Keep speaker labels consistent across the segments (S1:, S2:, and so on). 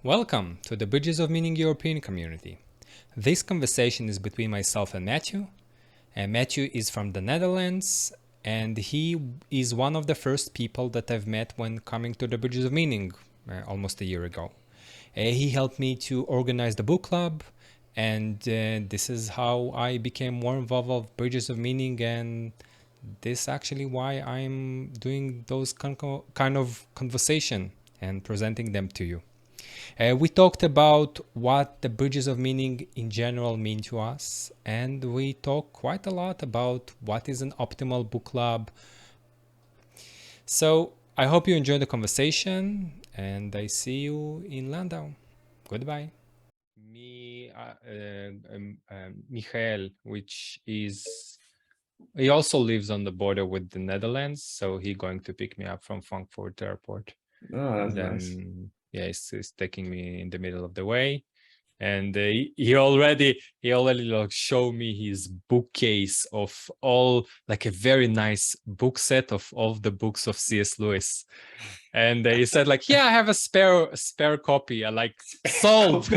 S1: Welcome to the Bridges of Meaning European community. This conversation is between myself and Matthew. Matthew is from the Netherlands, and he is one of the first people that I've met when coming to the Bridges of Meaning almost a year ago. He helped me to organize the book club, and this is how I became more involved with Bridges of Meaning, and this actually why I'm doing those kind of conversation and presenting them to you. We talked about what the bridges of meaning in general mean to us, and we talked quite a lot about what is an optimal book club. So I hope you enjoyed the conversation, and I see you in Landau. Goodbye. Michael, which is he also lives on the border with the Netherlands, so he's going to pick me up from Frankfurt airport.
S2: Oh, that's
S1: then
S2: nice.
S1: yeah, he's taking me in the middle of the way, and he already like showed me his bookcase of all, like a very nice book set of all the books of C.S. Lewis. And he said like, yeah, I have a spare copy. I like, sold.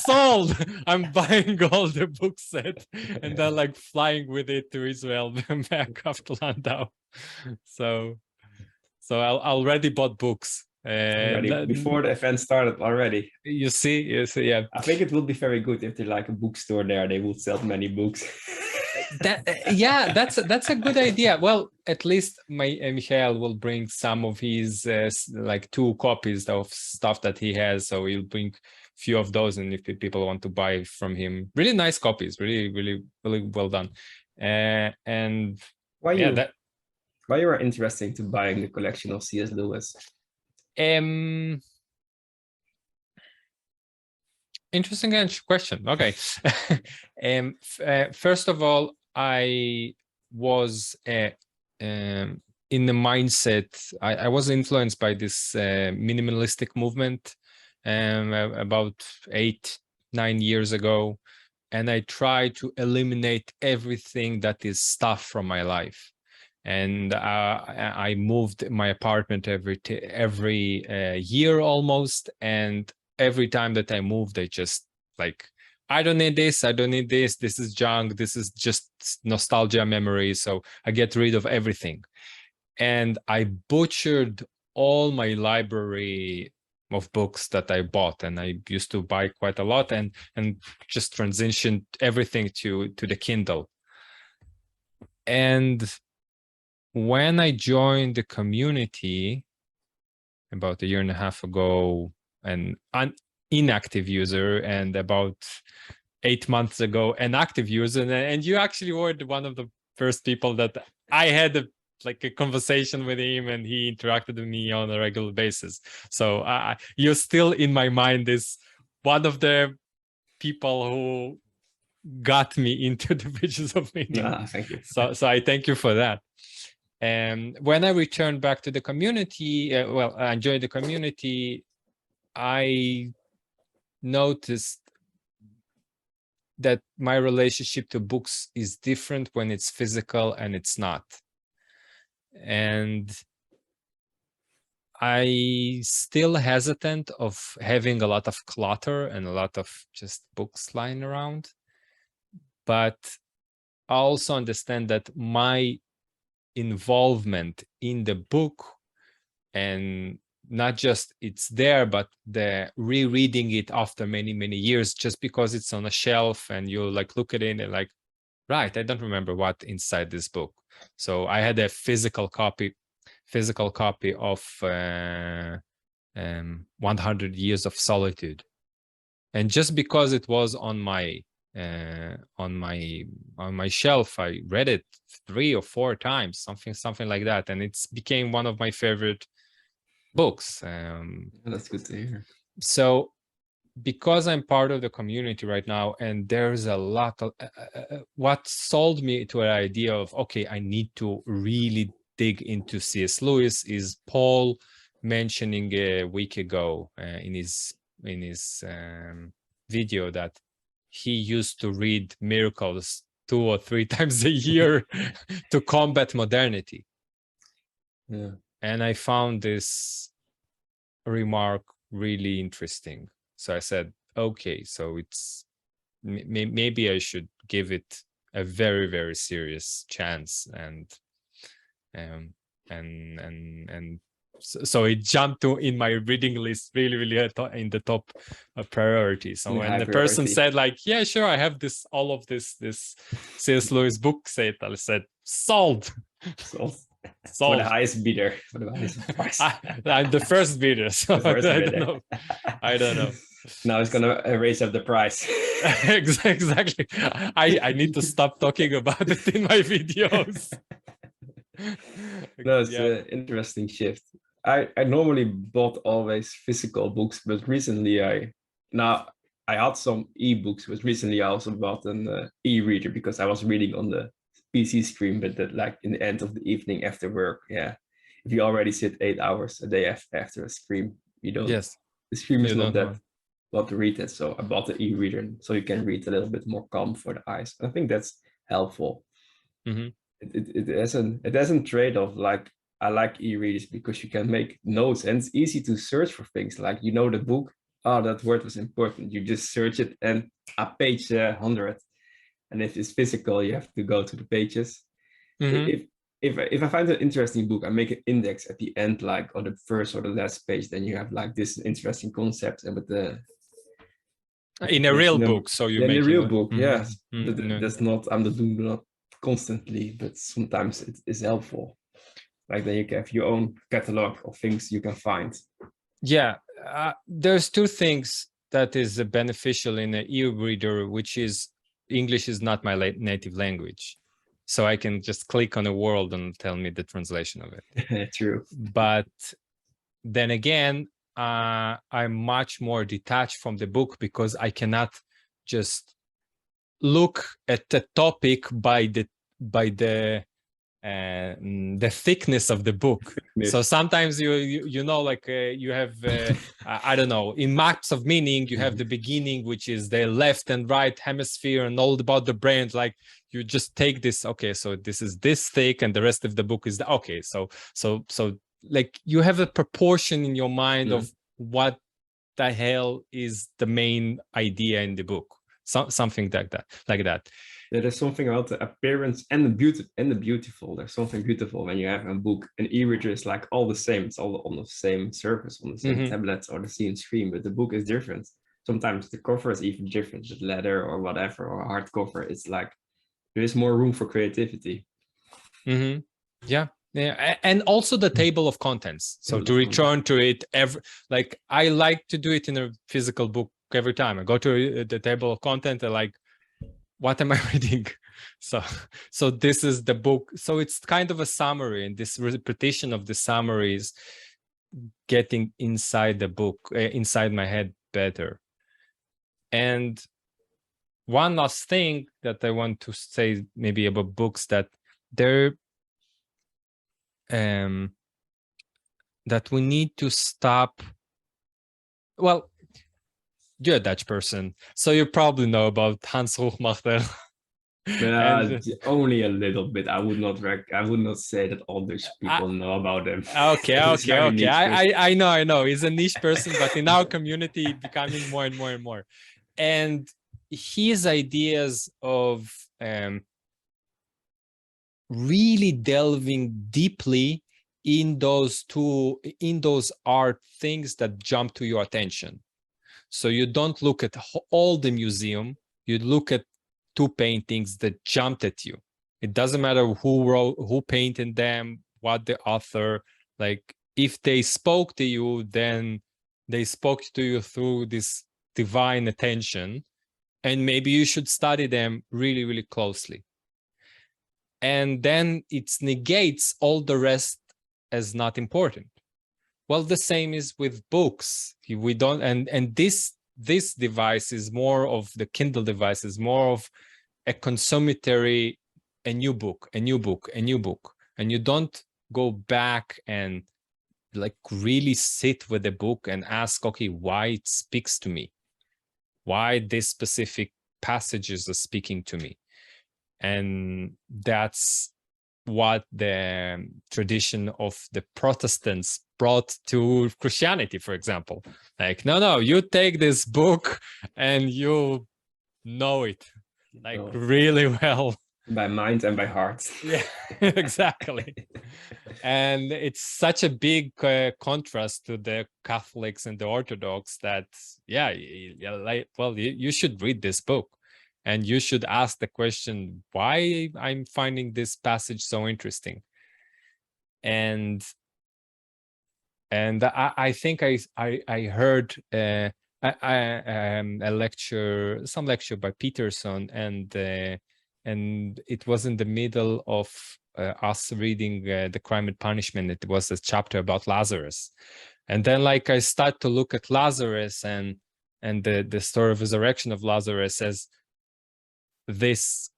S1: Sold. I'm buying all the book set and then like flying with it to Israel and back after Landau. So I already bought books.
S2: Already before the event started already.
S1: You see, yeah.
S2: I think it would be very good if there's like a bookstore there. They would sell many books.
S1: Yeah, that's a good idea. Well, at least Michael will bring some of his like 2 copies of stuff that he has, so he'll bring few of those, and if people want to buy from him, really nice copies, really well done. And
S2: Why
S1: yeah,
S2: you why you are interested to buying the collection of C.S. Lewis?
S1: Interesting question. Okay. First of all, I was in the mindset, I was influenced by this minimalistic movement about 8-9 years ago, and I tried to eliminate everything that is stuff from my life. And I moved my apartment every year almost, and every time that I moved, I just like, I don't need this, I don't need this, this is junk, this is just nostalgia memory. So I get rid of everything. And I butchered all my library of books that I bought, and I used to buy quite a lot, and just transitioned everything to the Kindle. And when I joined the community about 1.5 years ago, an inactive user, and about 8 months ago, an active user, and you actually were one of the first people that I had a conversation with him, and he interacted with me on a regular basis. So you're still in my mind is one of the people who got me into the Bridges of Meaning.
S2: Thank you.
S1: So I thank you for that. And when I returned back to the community, I enjoyed the community, I noticed that my relationship to books is different when it's physical and it's not. And I still hesitant of having a lot of clutter and a lot of just books lying around. But I also understand that my involvement in the book, and not just it's there, but the rereading it after many years, just because it's on a shelf and you like look at it and like, right, I don't remember what inside this book. So I had a physical copy of 100 Years of Solitude, and just because it was on my shelf, I read it 3 or 4 times, something like that, and it's became one of my favorite books.
S2: That's good to hear.
S1: So because I'm part of the community right now, and there's a lot of what sold me to an idea of, okay, I need to really dig into C.S. Lewis, is Paul mentioning a week ago in his video that he used to read Miracles 2 or 3 times a year to combat modernity.
S2: Yeah.
S1: And I found this remark really interesting. So I said, okay, so it's maybe I should give it a very, very serious chance. And so it jumped to in my reading list really, really in the top priority. So when the person said like, yeah, sure, I have all of this C.S. Lewis book set, I said, sold.
S2: For the highest bidder, for the highest price.
S1: I'm the first bidder, so I don't know.
S2: Now it's gonna raise up the price.
S1: Exactly. I need to stop talking about it in my videos.
S2: No, it's an interesting shift. I normally bought always physical books, but recently I had some ebooks, but recently I also bought an e-reader because I was reading on the PC screen, but that like in the end of the evening after work. Yeah, if you already sit 8 hours a day after a screen, you don't.
S1: Yes,
S2: the screen is not that well to read it. So I bought the e-reader so you can read a little bit more calm for the eyes. I think that's helpful.
S1: Mm-hmm.
S2: It doesn't trade-off. Like I like e-readers because you can make notes and it's easy to search for things. Like you know the book, oh, that word was important. You just search it and page 100. And if it's physical, you have to go to the pages.
S1: Mm-hmm.
S2: If I find an interesting book, I make an index at the end, like on the first or the last page. Then you have like this interesting concept, and with the
S1: in a real book. So you make
S2: in a real book,
S1: mm-hmm.
S2: Yes.
S1: Mm-hmm.
S2: That's not. I'm not doing that constantly, but sometimes it is helpful. Like then you can have your own catalog of things you can find.
S1: Yeah, there's two things that is beneficial in an e-reader, which is English is not my native language. So I can just click on a word and tell me the translation of it.
S2: True.
S1: But then again, I'm much more detached from the book because I cannot just look at the topic by the thickness of the book. Yes. So sometimes you know, like you have I don't know, in maps of meaning you have the beginning, which is the left and right hemisphere and all about the brain. Like you just take this, okay, so this is this thick and the rest of the book is okay, so like you have a proportion in your mind of what the hell is the main idea in the book, something like that.
S2: There's something about the appearance and the beautiful. There's something beautiful when you have a book. An e-reader is like all the same. It's all on the same surface, on the same tablet or the same screen, but the book is different. Sometimes the cover is even different, with leather or whatever, or hardcover. It's like there is more room for creativity.
S1: Yeah, and also the table of contents. So to return to it like I like to do it in a physical book every time. I go to the table of content and like, what am I reading? So this is the book. So it's kind of a summary, and this repetition of the summaries getting inside the book, inside my head better. And one last thing that I want to say maybe about books, that they're that we need to stop. Well, you're a Dutch person, so you probably know about Hans Hochmacher.
S2: Only a little bit. I would not say that all Dutch people know about them.
S1: Okay. I know. He's a niche person, but in our community, becoming more and more and more. And his ideas of really delving deeply in those art things that jump to your attention. So you don't look at all the museum, you look at 2 paintings that jumped at you. It doesn't matter who painted them, what the author, like if they spoke to you, then they spoke to you through this divine attention, and maybe you should study them really, really closely. And then it negates all the rest as not important. Well, the same is with books. We don't, and this device is more of the Kindle device, is more of a consummatory, a new book, and you don't go back and like really sit with the book and ask, okay, why it speaks to me, why this specific passages are speaking to me. And that's what the tradition of the Protestants brought to Christianity, for example. Like, no, you take this book and you know it like really well.
S2: By mind and by heart.
S1: Yeah, exactly. And it's such a big contrast to the Catholics and the Orthodox that, you should read this book and you should ask the question, why I'm finding this passage so interesting. And I think I heard a lecture by Peterson, and it was in the middle of us reading The Crime and Punishment. It was a chapter about Lazarus, and then like I start to look at Lazarus and the story of resurrection of Lazarus as this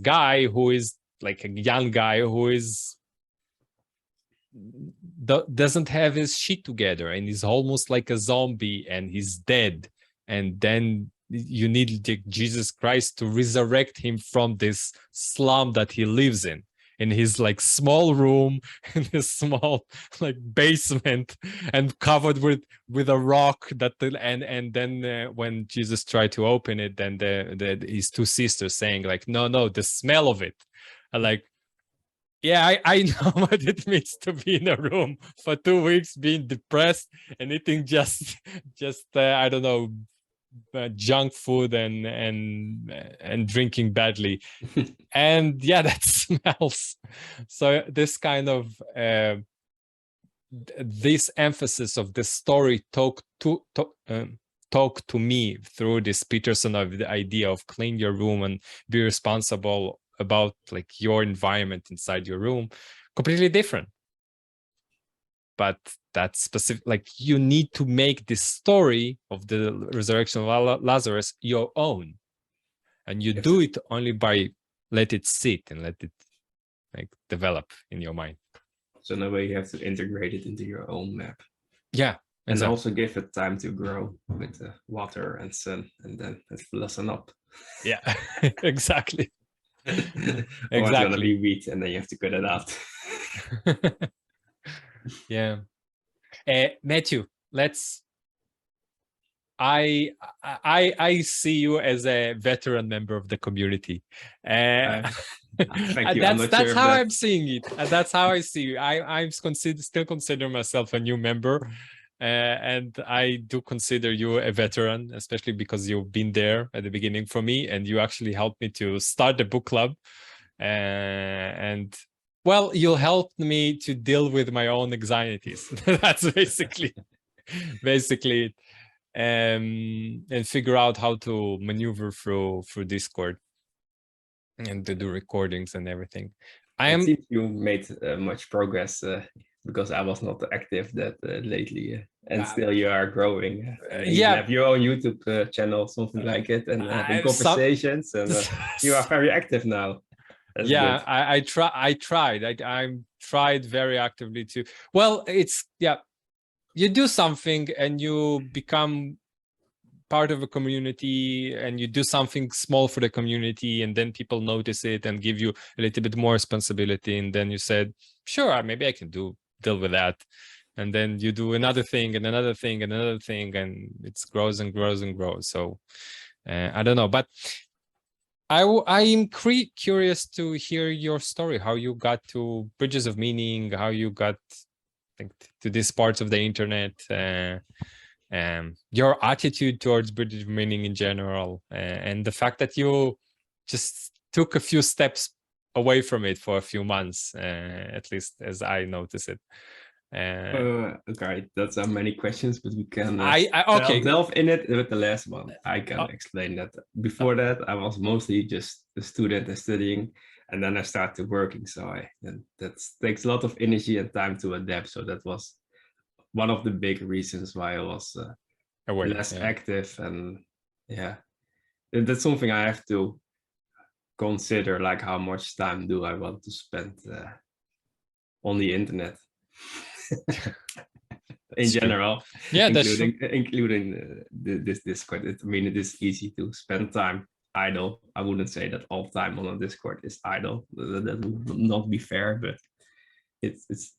S1: guy who is like a young guy who is doesn't have his shit together and he's almost like a zombie and he's dead, and then you need Jesus Christ to resurrect him from this slum that he lives in his like small room in his small like basement and covered with a rock that and then when Jesus tried to open it, then his two sisters saying like, no, the smell of it, like, yeah, I know what it means to be in a room for 2 weeks being depressed and eating just I don't know, junk food and drinking badly. And yeah, that smells. So this kind of this emphasis of the story talk to me through this Peterson of the idea of clean your room and be responsible about like your environment inside your room, completely different. But that's specific, like you need to make this story of the resurrection of Lazarus your own, and you do it only by let it sit and let it like develop in your mind.
S2: So in a way you have to integrate it into your own map.
S1: Yeah.
S2: And also give it time to grow with water and sun, and then it's blossom up.
S1: Yeah, exactly.
S2: Exactly. Or it's gonna be wheat and then you have to cut it out.
S1: Yeah. Matthew, I see you as a veteran member of the community.
S2: Thank you.
S1: That's how I'm seeing it. That's how I see you. I'm still consider myself a new member. And I do consider you a veteran, especially because you've been there at the beginning for me, and you actually helped me to start the book club. And well, you'll help me to deal with my own anxieties. That's basically it. And figure out how to maneuver through Discord and to do recordings and everything.
S2: It seems you made much progress because I was not active that lately, and still you are growing. You have your own YouTube channel, something like it, and having conversations, and you are very active now. That's good.
S1: I tried. I tried very actively to. Well, it's you do something and you become part of a community and you do something small for the community, and then people notice it and give you a little bit more responsibility, and then you said, sure, maybe I can deal with that, and then you do another thing and another thing and another thing, and it grows and grows and grows. So I don't know, but I am curious to hear your story, how you got to Bridges of Meaning, how you got to these parts of the internet, your attitude towards Bridges of Meaning in general, and the fact that you just took a few steps away from it for a few months, at least as I notice it.
S2: Okay, that's many questions, but we can
S1: okay.
S2: delve in it with the last one. I can explain that. Before that, I was mostly just a student and studying, and then I started working. So that takes a lot of energy and time to adapt. So that was one of the big reasons why I was less active, and that's something I have to consider, like how much time do I want to spend on the internet. In general, including this Discord. I mean, it is easy to spend time idle. I wouldn't say that all time on a Discord is idle. That would not be fair, but it's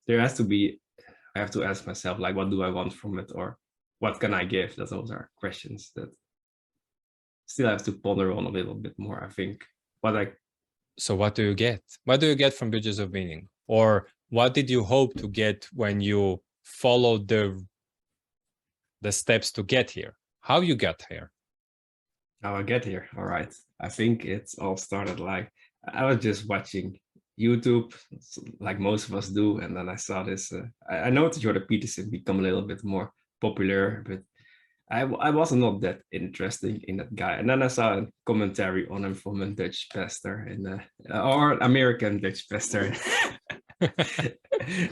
S2: there has to be, I have to ask myself, like, what do I want from it, or what can I give? Those are questions that still have to ponder on a little bit more, I think.
S1: So what do you get? What do you get from Bridges of Meaning? Or what did you hope to get when you followed the steps to get here? How you got here?
S2: How I get here? All right. I think it's all started like I was just watching YouTube, like most of us do, and then I saw this. I noticed Jordan Peterson become a little bit more popular, but I was not that interesting in that guy. And then I saw a commentary on him from a Dutch pastor or American Dutch pastor.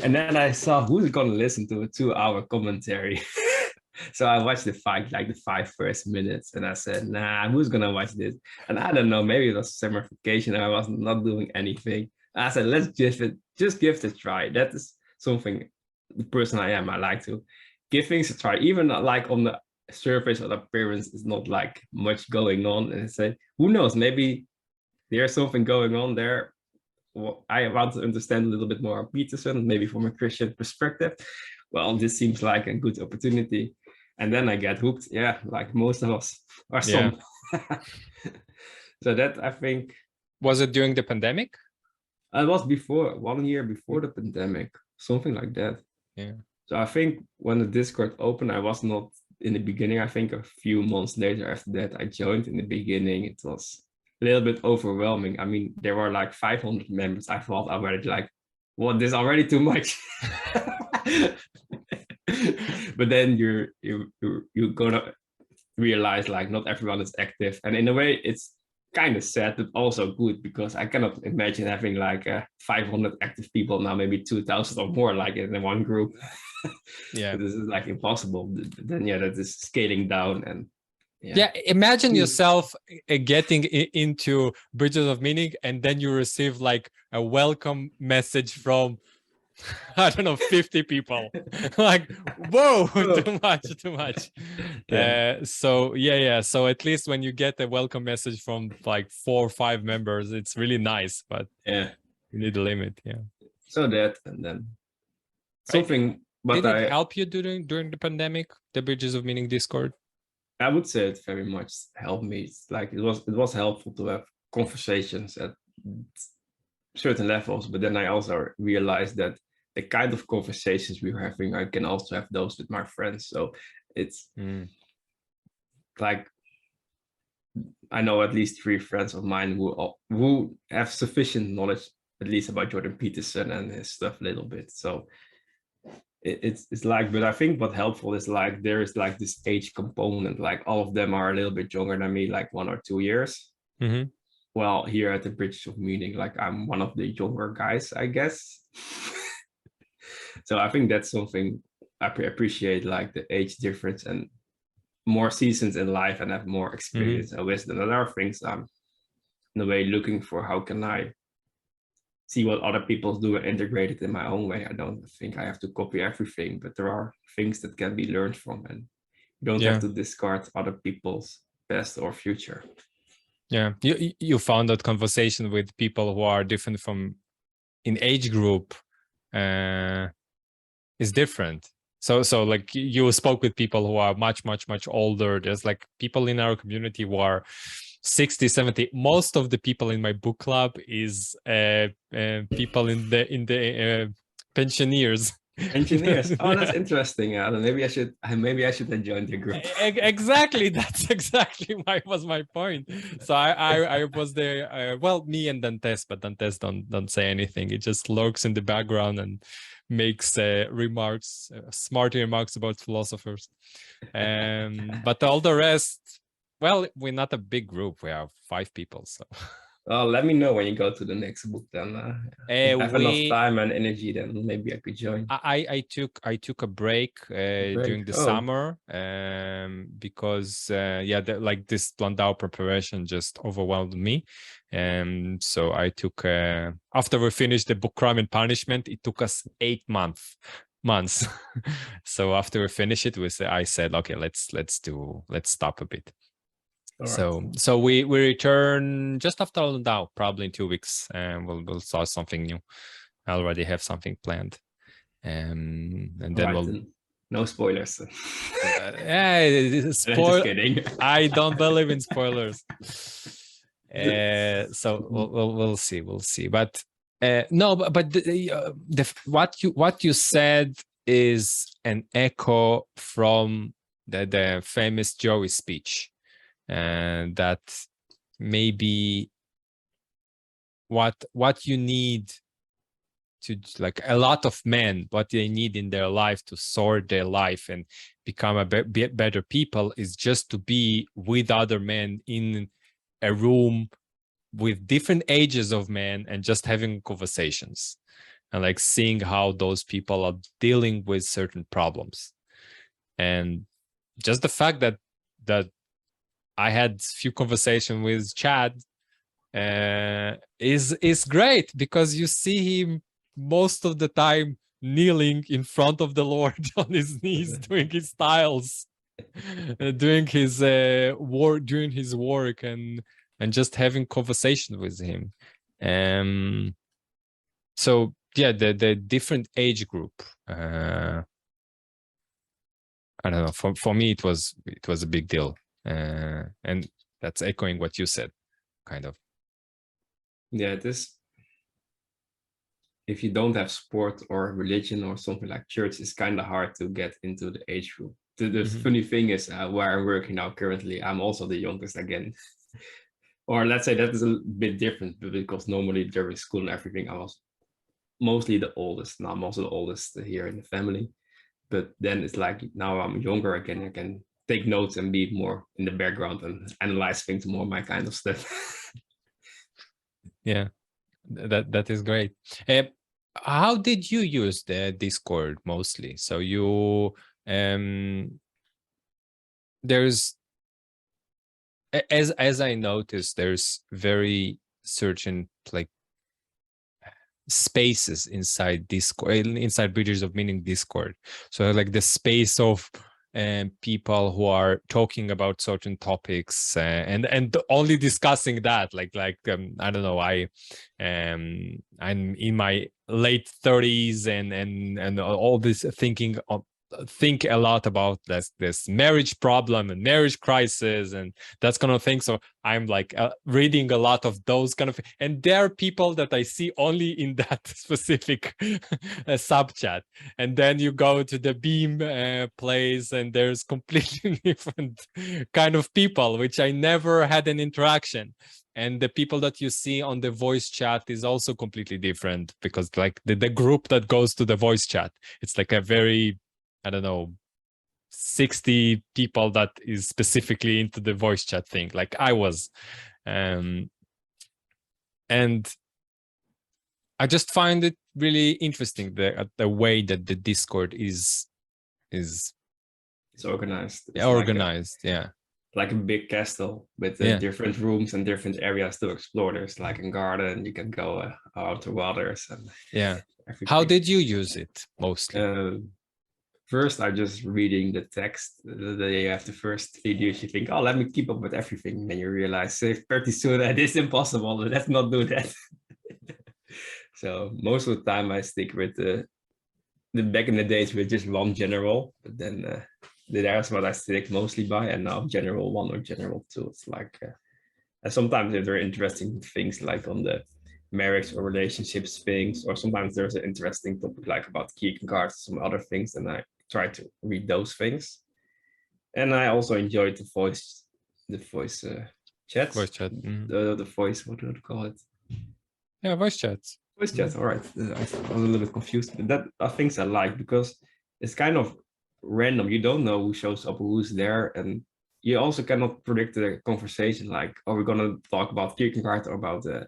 S2: And then I saw who's gonna listen to a 2-hour commentary. So I watched the like the 5 first minutes, and I said, nah, who's gonna watch this? And I don't know, maybe it was summer vacation. I was not doing anything. I said, let's just give it a try. That is something, the person I am. I like to give things a try, even like on the surface or the appearance is not like much going on. And I say, who knows, maybe there's something going on there. Well, I want to understand a little bit more on Peterson, maybe from a Christian perspective. Well, this seems like a good opportunity. And then I get hooked. Yeah, like most of us or some. Yeah. So that, I think.
S1: Was it during the pandemic?
S2: It was before, 1 year before the pandemic, something like that.
S1: Yeah.
S2: So I think when the Discord opened, I was not in the beginning. I think a few months later after that, I joined. In the beginning, it was a little bit overwhelming. I mean, there were like 500 members. I thought already like, well, this is already too much. But then you're gonna realize like not everyone is active, and in a way it's kind of sad but also good, because I cannot imagine having like 500 active people now, maybe 2,000 or more like in one group.
S1: Yeah.
S2: This is like impossible. Then yeah, that is scaling down. And
S1: yeah, imagine yourself getting into Bridges of Meaning, and then you receive like a welcome message from I don't know, 50 people. Like, whoa, too much. Yeah. So at least when you get a welcome message from like 4 or 5 members, it's really nice, but
S2: yeah,
S1: you need a limit. Yeah.
S2: So that, and then something. But
S1: did it help you during the pandemic, the Bridges of Meaning Discord?
S2: I would say it very much helped me. It's like it was helpful to have conversations at certain levels, but then I also realized that the kind of conversations we were having, I can also have those with my friends. So it's like, I know at least 3 friends of mine who have sufficient knowledge, at least about Jordan Peterson and his stuff a little bit. So it's like, but I think what helpful is like, there is like this age component, like all of them are a little bit younger than me, like 1 or 2 years.
S1: Mm-hmm.
S2: Well, here at the Bridges of Meaning, like I'm one of the younger guys, I guess. So I think that's something I appreciate, like the age difference and more seasons in life and have more experience and wisdom. And there are things I'm in a way looking for. How can I see what other people do and integrate it in my own way? I don't think I have to copy everything, but there are things that can be learned from, and you don't have to discard other people's past or future.
S1: Yeah, you found that conversation with people who are different from in age group is different. So like you spoke with people who are much older. There's like people in our community who are 60, 70. Most of the people in my book club is people in the pensioners.
S2: Engineers. Oh, that's interesting. Maybe I should have joined the group.
S1: Exactly. That's exactly was my point. So I was there. Well, me and Dantes, but Dantes don't say anything. It just lurks in the background and makes remarks, smart remarks about philosophers. But all the rest, well, we're not a big group. We have 5 people. So.
S2: Let me know when you go to the next book. Then if I have enough time and energy, then maybe I could join.
S1: I took a break during the summer because like this Landau preparation just overwhelmed me, and so I took after we finished the book Crime and Punishment, it took us 8 months. So after we finished it, I said, okay, let's stop a bit. Right. So we return just after Landau, probably in 2 weeks, and we'll start something new. I already have something planned. And then
S2: Right,
S1: we'll
S2: then no spoilers.
S1: yeah,
S2: Just
S1: spoil.
S2: kidding.
S1: I don't believe in spoilers. So we'll see, but no, but what you said is an echo from the famous Joey speech, and that maybe what you need to, like, a lot of men, what they need in their life to sort their life and become a better people is just to be with other men in a room with different ages of men and just having conversations and like seeing how those people are dealing with certain problems. And just the fact that I had few conversations with Chad is great, because you see him most of the time kneeling in front of the Lord on his knees, doing his styles, doing his work, and just having conversation with him. So yeah, the different age group. I don't know. For me, it was a big deal, and that's echoing what you said, kind of.
S2: Yeah, this, if you don't have sport or religion or something like church, it's kind of hard to get into the age group. The funny thing is, where I'm working now currently, I'm also the youngest again. Or let's say that is a bit different, because normally during school and everything, I was mostly the oldest. Now I'm also the oldest here in the family. But then it's like now I'm younger again. I can take notes and be more in the background and analyze things more, my kind of stuff.
S1: Yeah, that is great. How did you use the Discord mostly? So you there's, as I noticed, there's very certain like spaces inside Discord, inside Bridges of Meaning Discord. So like the space of people who are talking about certain topics, and only discussing that, like I don't know, I'm in my late 30s, and all this thinking of, think a lot about this marriage problem and marriage crisis and that's kind of thing. So I'm like reading a lot of those kind of, and there are people that I see only in that specific sub chat. And then you go to the Beam place, and there's completely different kind of people, which I never had an interaction. And the people that you see on the voice chat is also completely different, because like the group that goes to the voice chat, it's like a very, I don't know, 60 people that is specifically into the voice chat thing, like I was. And I just find it really interesting, the way that the Discord is
S2: it's organized. It's
S1: organized.
S2: like a big castle with different rooms and different areas to explore. There's like a garden, you can go out to waters and
S1: everything. How did you use it mostly?
S2: First, I'm just reading the text. You have the first videos, you think, oh, let me keep up with everything. And then you realize pretty soon that it's impossible. Let's not do that. So most of the time I stick with the back in the days with just one general, but then that's what I stick mostly by. And now general 1 or general 2. It's like, and sometimes there are interesting things like on the marriage or relationships things, or sometimes there's an interesting topic like about Kierkegaard, some other things, and I try to read those things. And I also enjoyed the voice chats.
S1: Voice chat.
S2: The voice, what do you call it?
S1: Yeah, voice chats.
S2: Voice chat, all right. I was a little bit confused, but that are things I like, because it's kind of random. You don't know who shows up, who's there, and you also cannot predict the conversation. Like, are we gonna talk about Kierkegaard or about the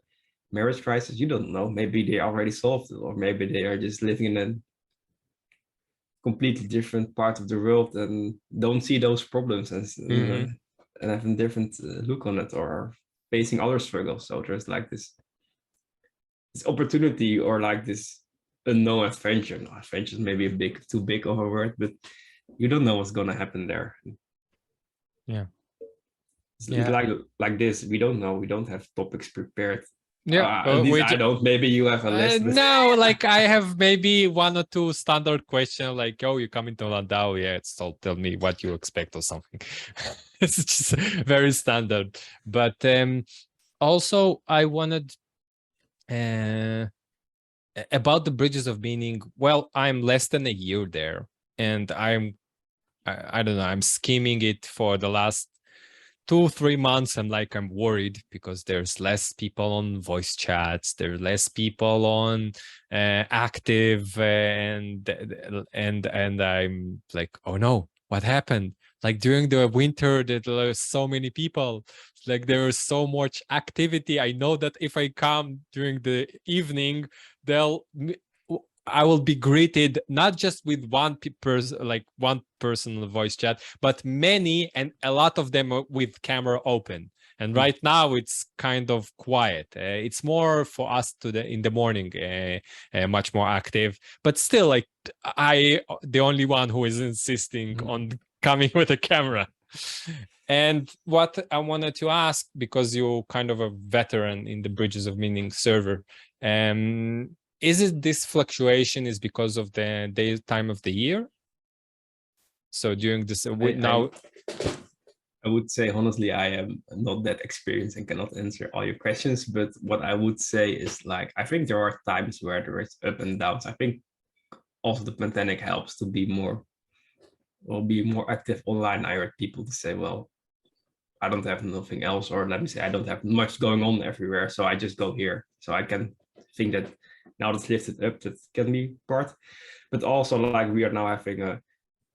S2: marriage crisis? You don't know. Maybe they already solved it, or maybe they are just living in a completely different part of the world and don't see those problems and have a different look on it, or facing other struggles. So there's like this opportunity, or like this unknown adventure. No, adventure is maybe too big of a word, but you don't know what's gonna happen there. It's like this. We don't know. We don't have topics prepared.
S1: Yeah,
S2: At least I don't. Maybe you have a list.
S1: no, like I have maybe one or two standard questions, like, oh, you come into Landau, yeah, so tell me what you expect or something. It's just very standard. But also I wanted about the Bridges of Meaning. Well, I'm less than a year there, and I don't know, I'm skimming it for the last 2-3 months. I'm worried because there's less people on voice chats, there's less people on active, and I'm like, oh no, what happened? Like during the winter, there were so many people, like there was so much activity. I know that if I come during the evening, I will be greeted not just with one person, like one person voice chat, but many, and a lot of them with camera open. And right now it's kind of quiet. It's more for us in the morning, much more active. But still, like the only one who is insisting on coming with a camera. And what I wanted to ask, because you're kind of a veteran in the Bridges of Meaning server, is it this fluctuation is because of the time of the year? So during this now,
S2: I would say honestly, I am not that experienced and cannot answer all your questions. But what I would say is like I think there are times where there is up and downs. I think also the pandemic helps to be more active online. I heard people to say, well, I don't have nothing else, or let me say I don't have much going on everywhere, so I just go here. So I can think that now that's lifted up, that can be part. But also like we are now having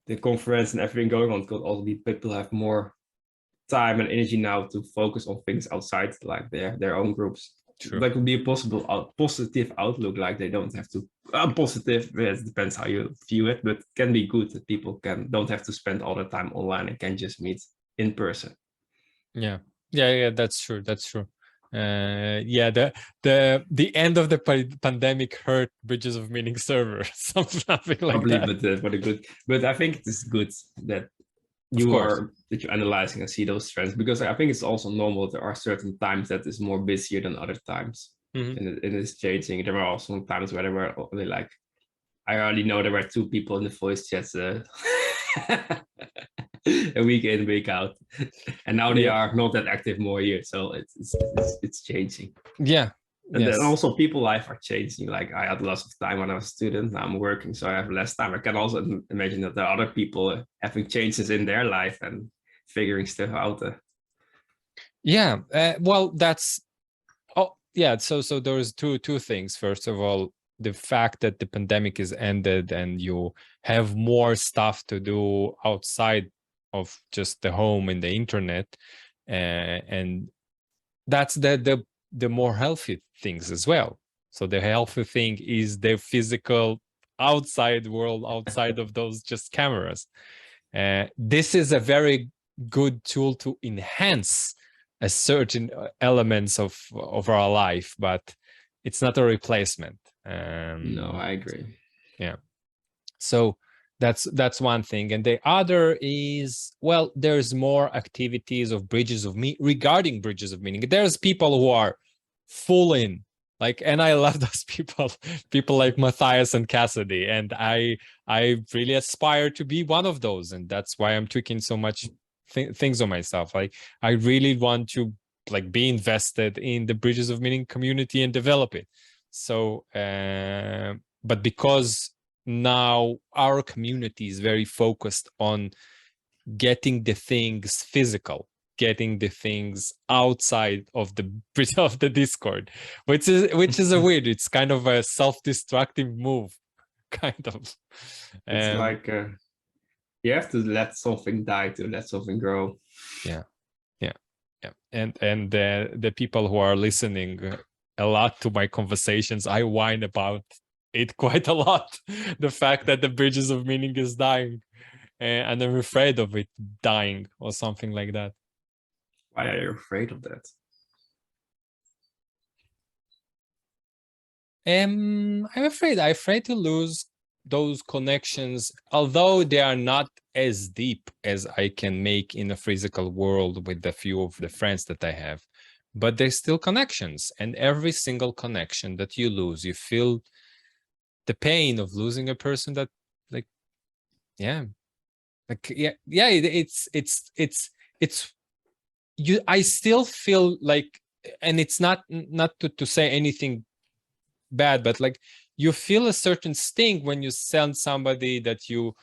S2: the conference and everything going on, could also be people have more time and energy now to focus on things outside like their own groups.
S1: True.
S2: That could be a positive outlook, like they don't have to positive, it depends how you view it, but can be good that people don't have to spend all the time online and can just meet in person.
S1: Yeah, that's true, yeah, the end of the pandemic hurt Bridges of Meaning server, something like
S2: probably
S1: that.
S2: but for the good, but I think it is good that you're analyzing and see those trends, because I think it's also normal. There are certain times that is more busier than other times, and it is changing. There were also times where there were only like, I already know there were 2 people in the voice chats a week in, week out, and now they are not that active more here. So it's changing.
S1: Yeah.
S2: And then also people life are changing. Like I had lots of time when I was a student. Now I'm working, so I have less time. I can also imagine that there are other people having changes in their life and figuring stuff out.
S1: Yeah. Well, that's. Oh, yeah. So there's two things. First of all, the fact that the pandemic is ended and you have more stuff to do outside of just the home and the internet, and that's the more healthy things as well. So the healthy thing is the physical outside world, outside of those just cameras. This is a very good tool to enhance a certain elements of our life, but it's not a replacement.
S2: No, I agree.
S1: Yeah. So that's one thing. And the other is, well, there's more activities of regarding Bridges of Meaning. There's people who are full in, like, and I love those people like Matthias and Cassidy, and I really aspire to be one of those, and that's why I'm tweaking so much things on myself. Like I really want to like be invested in the Bridges of Meaning community and develop it. So but because now our community is very focused on getting the things physical, getting the things outside of the Discord, which is a weird, it's kind of a self-destructive move, kind of.
S2: It's like you have to let something die to let something grow.
S1: Yeah. And the people who are listening a lot to my conversations, I whine about it quite a lot. The fact that the Bridges of Meaning is dying, and I'm afraid of it dying or something like that.
S2: Why are you afraid of that?
S1: I'm afraid to lose those connections, although they are not as deep as I can make in a physical world with a few of the friends that I have. but there's still connections, and every single connection that you lose, you feel the pain of losing a person that, like, yeah, like, yeah, it's you. I still feel like, and it's not to say anything bad, but like, you feel a certain sting when you send somebody that you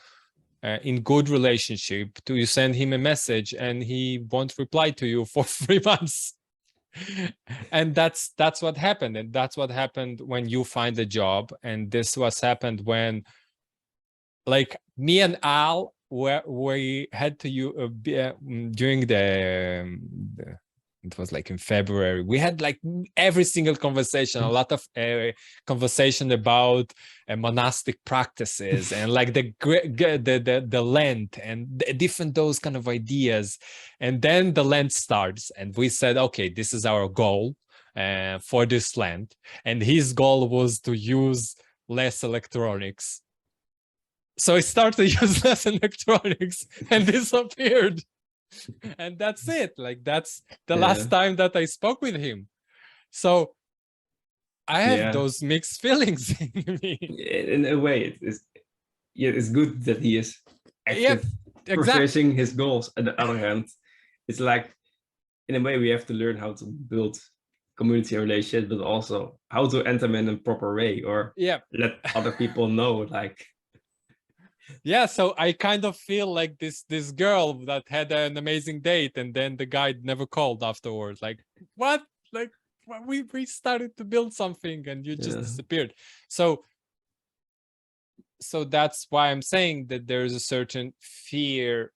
S1: in good relationship to, you send him a message and he won't reply to you for 3 months. And that's what happened, and that's what happened when you find a job, and this was happened when, like, me and Al, we had to during the it was like in February, we had like every single conversation, a lot of conversation about monastic practices and like the Lent and different those kind of ideas. And then the Lent starts, and we said, okay, this is our goal for this Lent. And his goal was to use less electronics. So I started to use less electronics and disappeared. And that's it. Like, that's the last time that I spoke with him. So I have those mixed feelings in me.
S2: In a way, it's good that he is active, pursuing his goals. On the other hand, it's like, in a way, we have to learn how to build community relationships, but also how to enter them in a proper way, or let other people know, like.
S1: Yeah, so I kind of feel like this girl that had an amazing date, and then the guy never called afterwards. Like, what? Like, we started to build something and you just disappeared. So that's why I'm saying that there is a certain fear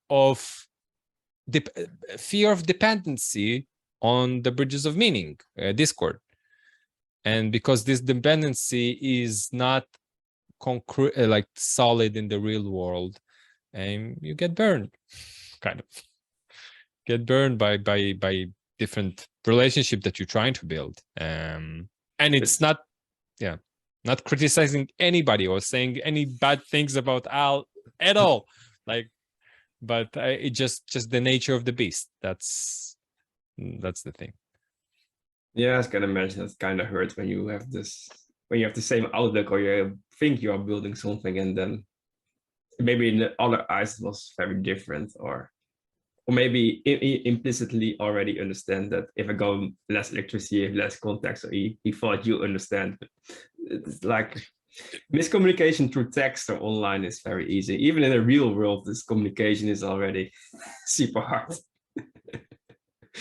S1: of dependency on the Bridges of Meaning Discord, and because this dependency is not concrete, like solid in the real world, and you get burned, kind of get burned by different relationship that you're trying to build. And it's not criticizing anybody or saying any bad things about Al at all, like, but it just the nature of the beast. That's the thing.
S2: Yeah, I can imagine it kind of hurts when you have the same outlook, or you think you are building something, and then maybe in the other eyes it was very different, or maybe implicitly already understand that if I go less electricity, less context, so he thought you understand. It's like miscommunication through text or online is very easy. Even in the real world, this communication is already super hard.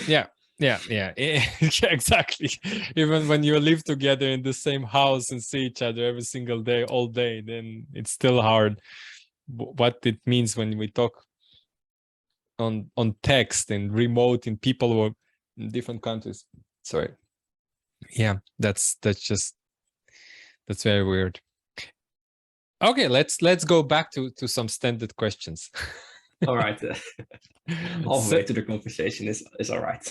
S1: Yeah, exactly. Even when you live together in the same house and see each other every single day, all day, then it's still hard. What it means when we talk on text and remote, in people who are in different countries. Sorry. Yeah, that's very weird. Okay, let's go back to some standard questions.
S2: All right. All the way to the conversation is all right.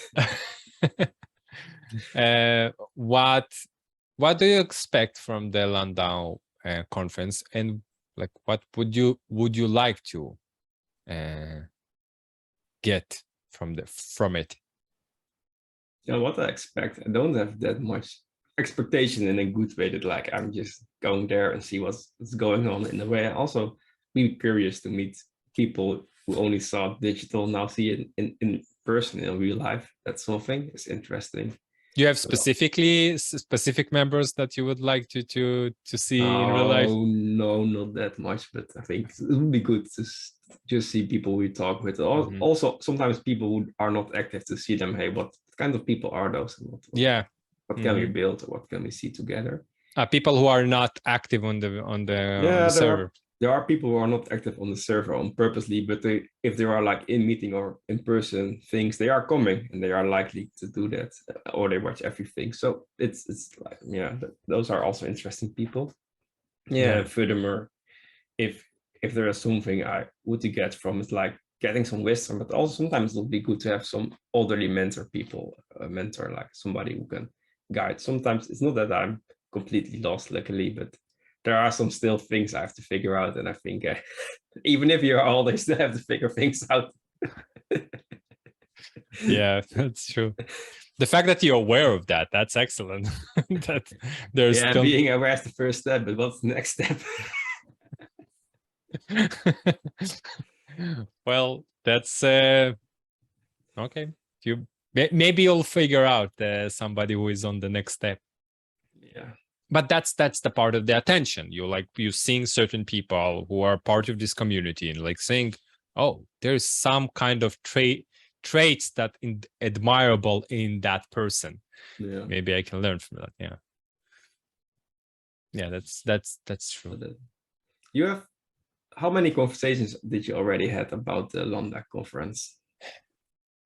S1: What do you expect from the Landau conference, and like what would you like to get from it?
S2: Yeah, what I expect, I don't have that much expectation in a good way, that like I'm just going there and see what's going on. In a way, I also be curious to meet people who only saw digital, now see it in person, in real life. That's something is interesting.
S1: You have specific members that you would like to see in real life?
S2: No, not that much, but I think it would be good to just see people we talk with. Also, sometimes people who are not active, to see them. Hey, what kind of people are those? And what can we build, or what can we see together?
S1: People who are not active on the server.
S2: There are people who are not active on the server on purposely, but if they are like in meeting or in person things, they are coming and they are likely to do that, or they watch everything. So it's like, those are also interesting people. Furthermore, if there is something I would to get from it, like getting some wisdom, but also sometimes it would be good to have some elderly mentor, a mentor, like somebody who can guide. Sometimes it's not that I'm completely lost, luckily, but there are some still things I have to figure out, and I think even if you're old, you still have to figure things out.
S1: Yeah, that's true. The fact that you're aware of that, that's excellent. That there's
S2: Yeah, being aware is the first step, but what's the next step?
S1: Well, that's okay. You maybe you'll figure out somebody who is on the next step.
S2: Yeah.
S1: But that's the part of the attention. You seeing certain people who are part of this community and like saying, oh, there's some kind of traits that admirable in that person.
S2: Yeah.
S1: Maybe I can learn from that. Yeah. Yeah, that's true.
S2: You have, how many conversations did you already had about the Lambda conference?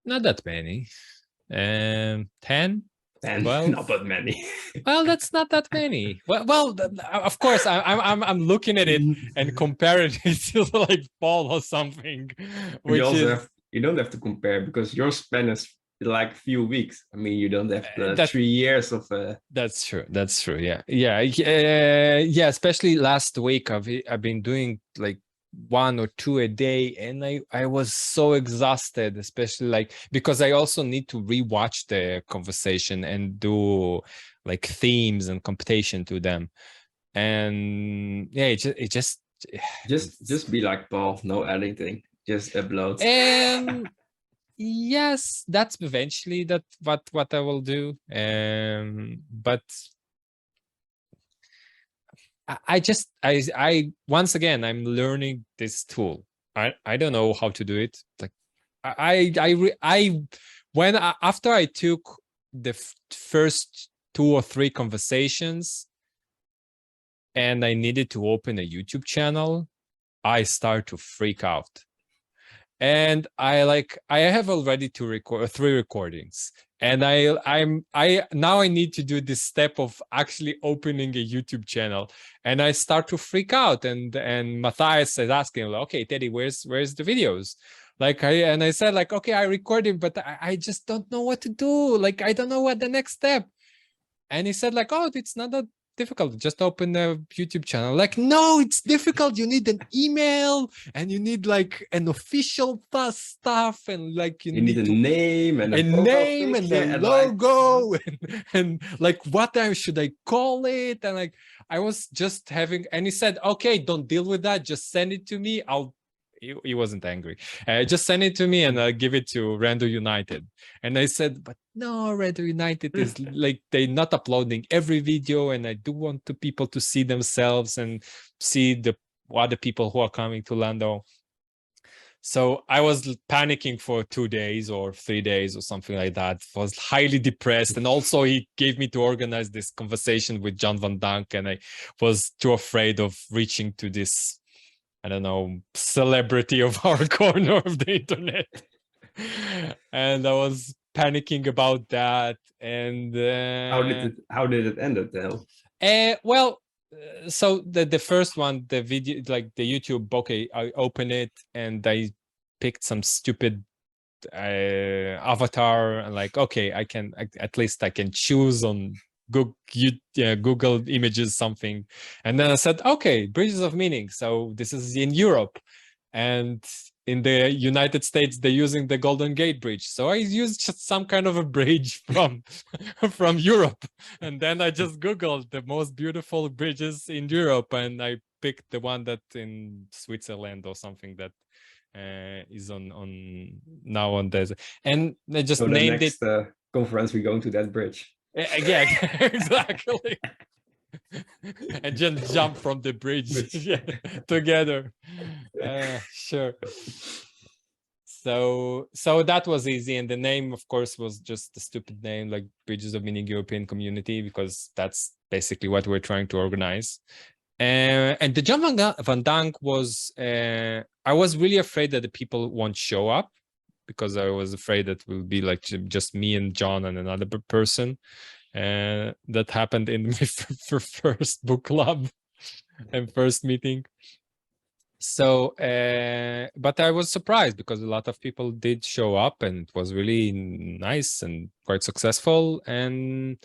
S1: Not that many. 10,
S2: And
S1: 12.
S2: not that many.
S1: Well, that's not that many. Well, of course, I'm looking at it and comparing it to like Paul or something, which
S2: you don't have to compare because your span is like few weeks. I mean, you don't have 3 years of.
S1: That's true. That's true. Yeah, yeah. Especially last week, I've been doing like 1 or 2 a day, and I was so exhausted, especially like because I also need to rewatch the conversation and do like themes and computation to them, and yeah, it
S2: just be like Paul, no editing, just upload.
S1: Yes, that's eventually what I will do. But I once again I'm learning this tool. I don't know how to do it. Like after I took the first 2 or 3 conversations and I needed to open a YouTube channel, I start to freak out. And I have already 3 recordings, and I now I need to do this step of actually opening a YouTube channel, and I start to freak out. And Matthias is asking, like, okay, Teddy, where's the videos? Like I said, like, okay, I recorded, but I just don't know what to do. Like, I don't know what the next step. And he said, like, oh, it's not that difficult. Just open a YouTube channel. Like, no, it's difficult. You need an email and you need like an official stuff, and like you
S2: need a name and a
S1: name and a logo and like what should I call it? And like I was just having, and he said, okay, don't deal with that. Just send it to me. He wasn't angry. Just send it to me and I'll give it to Render United. And I said, but no, Render United is like, they're not uploading every video, and I do want people to see themselves and see the other people who are coming to Lando. So I was panicking for 2 days or 3 days or something like that. Was highly depressed. And also he gave me to organize this conversation with John Van Dunk, and I was too afraid of reaching to this, I don't know, celebrity of our corner of the internet. And I was panicking about that. And
S2: how did it end up though?
S1: So the first one, the video, like the YouTube, okay, I open it and I picked some stupid avatar, and like, okay, at least I can choose on Google Images something. And then I said, okay, Bridges of Meaning. So this is in Europe, and in the United States they're using the Golden Gate Bridge. So I used just some kind of a bridge from from Europe, and then I just Googled the most beautiful bridges in Europe, and I picked the one that in Switzerland or something that is on now on this, and I just named it.
S2: Conference we're going to that bridge.
S1: Yeah, exactly. And just jump from the bridge together. Sure. So that was easy, and the name, of course, was just a stupid name, like Bridges of Meaning European Community, because that's basically what we're trying to organize. And the John Van Dunk was, I was really afraid that the people won't show up, because I was afraid that it will be like just me and John and another person. That happened in my first book club and first meeting. So, but I was surprised because a lot of people did show up, and it was really nice and quite successful. And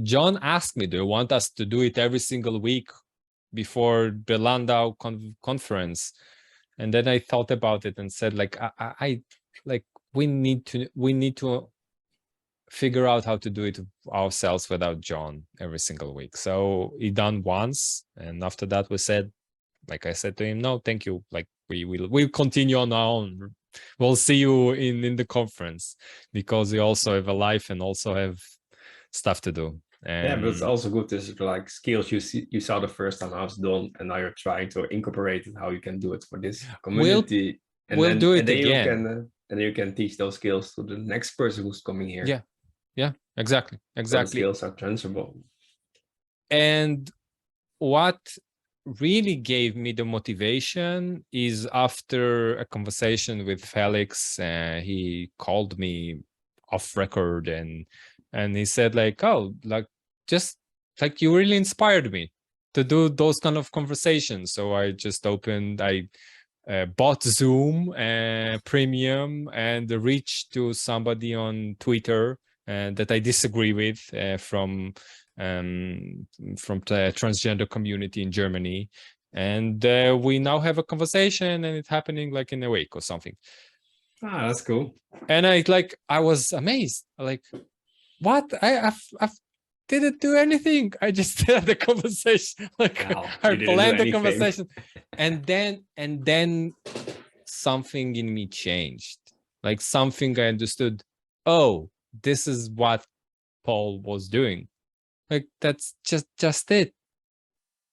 S1: John asked me, do you want us to do it every single week before the Landau conference? And then I thought about it and said, like, I like, we need to figure out how to do it ourselves without John every single week. So he done once, and after that we said, like I said to him, no, thank you. Like we'll continue on our own. We'll see you in the conference, because we also have a life and also have stuff to do.
S2: Yeah, but it's
S1: And
S2: also good to like skills you saw the first time I was done, and now you're trying to incorporate it how you can do it for this community,
S1: we'll do it
S2: then
S1: again.
S2: you can teach those skills to the next person who's coming here.
S1: Yeah, exactly.
S2: So the skills are transferable.
S1: And what really gave me the motivation is after a conversation with Felix. He called me off record, and he said like, oh, like, just like, you really inspired me to do those kind of conversations. So I just bought Zoom premium and reached to somebody on Twitter that I disagree with from the transgender community in Germany. And we now have a conversation, and it's happening like in a week or something.
S2: Ah, that's cool.
S1: And I was amazed. Like, what? I didn't do anything. I just had the conversation. Like, I planned the conversation, and then something in me changed. Like, something I understood. Oh, this is what Paul was doing. Like, that's just it.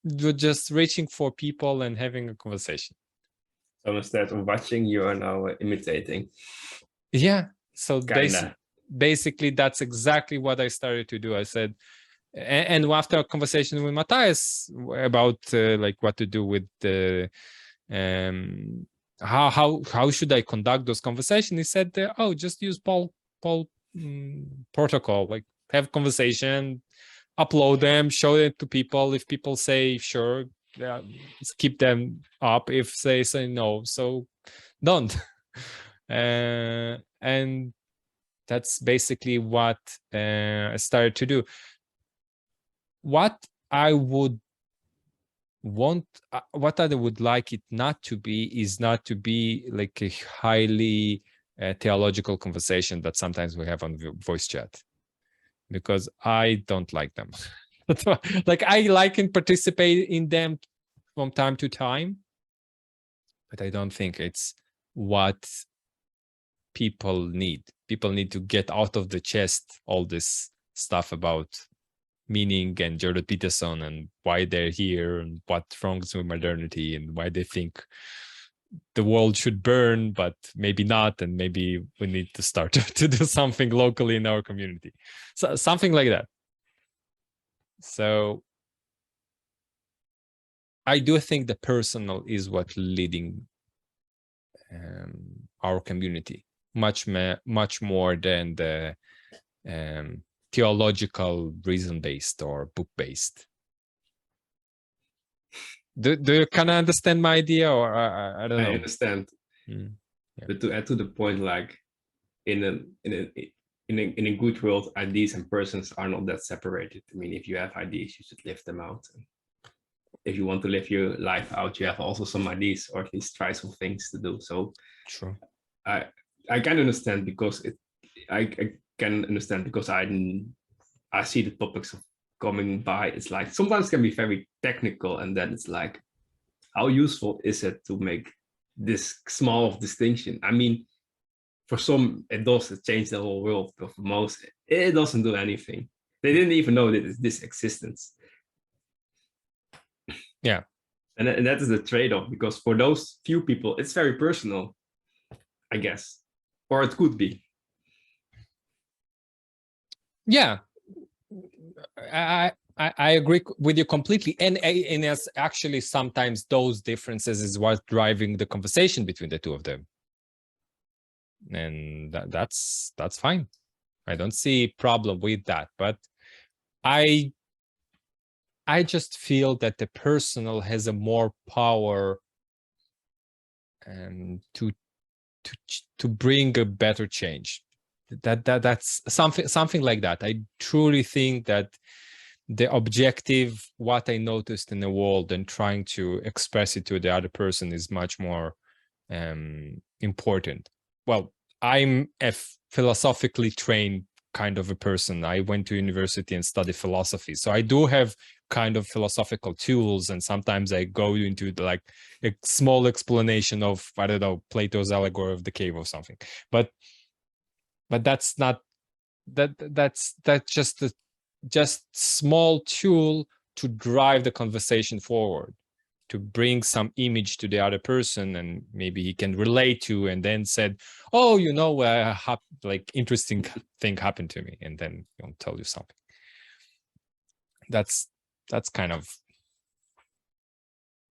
S1: You're just reaching for people and having a conversation.
S2: So instead of watching, you are now imitating.
S1: Yeah. So basically, that's exactly what I started to do. I said, and after a conversation with Matthias about like what to do with the how should I conduct those conversations, he said, oh, just use Paul protocol, like have conversation, upload them, show it to people. If people say sure, keep them up. If they say no, so don't. And that's basically what I started to do. What I would want, what I would like it not to be, is not to be like a highly theological conversation that sometimes we have on voice chat, because I don't like them. Like, I like and participate in them from time to time, but I don't think it's what people need. People need to get out of the chest all this stuff about meaning and Jordan Peterson and why they're here and what's wrong with modernity and why they think the world should burn, but maybe not, and maybe we need to start to do something locally in our community. So something like that. So I do think the personal is what leading our community much more than the theological, reason-based or book-based. Do you kind of understand my idea, or I don't know?
S2: I understand. Yeah. But to add to the point, like in a good world, ideas and persons are not that separated. I mean, if you have ideas, you should live them out. And if you want to live your life out, you have also some ideas, or at least try some things to do. So
S1: true.
S2: I can understand, because I can understand because I see the topics of coming by. It's like sometimes can be very technical, and then it's like, how useful is it to make this small of distinction? I mean, for some it does, it changed the whole world, but for most it doesn't do anything. They didn't even know that this existence.
S1: Yeah.
S2: And that is the trade-off, because for those few people it's very personal, I guess, or it could be. Yeah,
S1: I agree with you completely, and as actually sometimes those differences is what's driving the conversation between the two of them, and that's fine. I don't see problem with that, but I just feel that the personal has a more power to bring a better change. That's something like that. I truly think that the objective, what I noticed in the world, and trying to express it to the other person is much more important. Well, I'm a philosophically trained kind of a person. I went to university and studied philosophy, so I do have kind of philosophical tools, and sometimes I go into like a small explanation of, I don't know, Plato's allegory of the cave or something. But that's not that's just small tool to drive the conversation forward, to bring some image to the other person, and maybe he can relate to, and then said, oh, you know, like interesting thing happened to me, and then he'll tell you something. That's kind of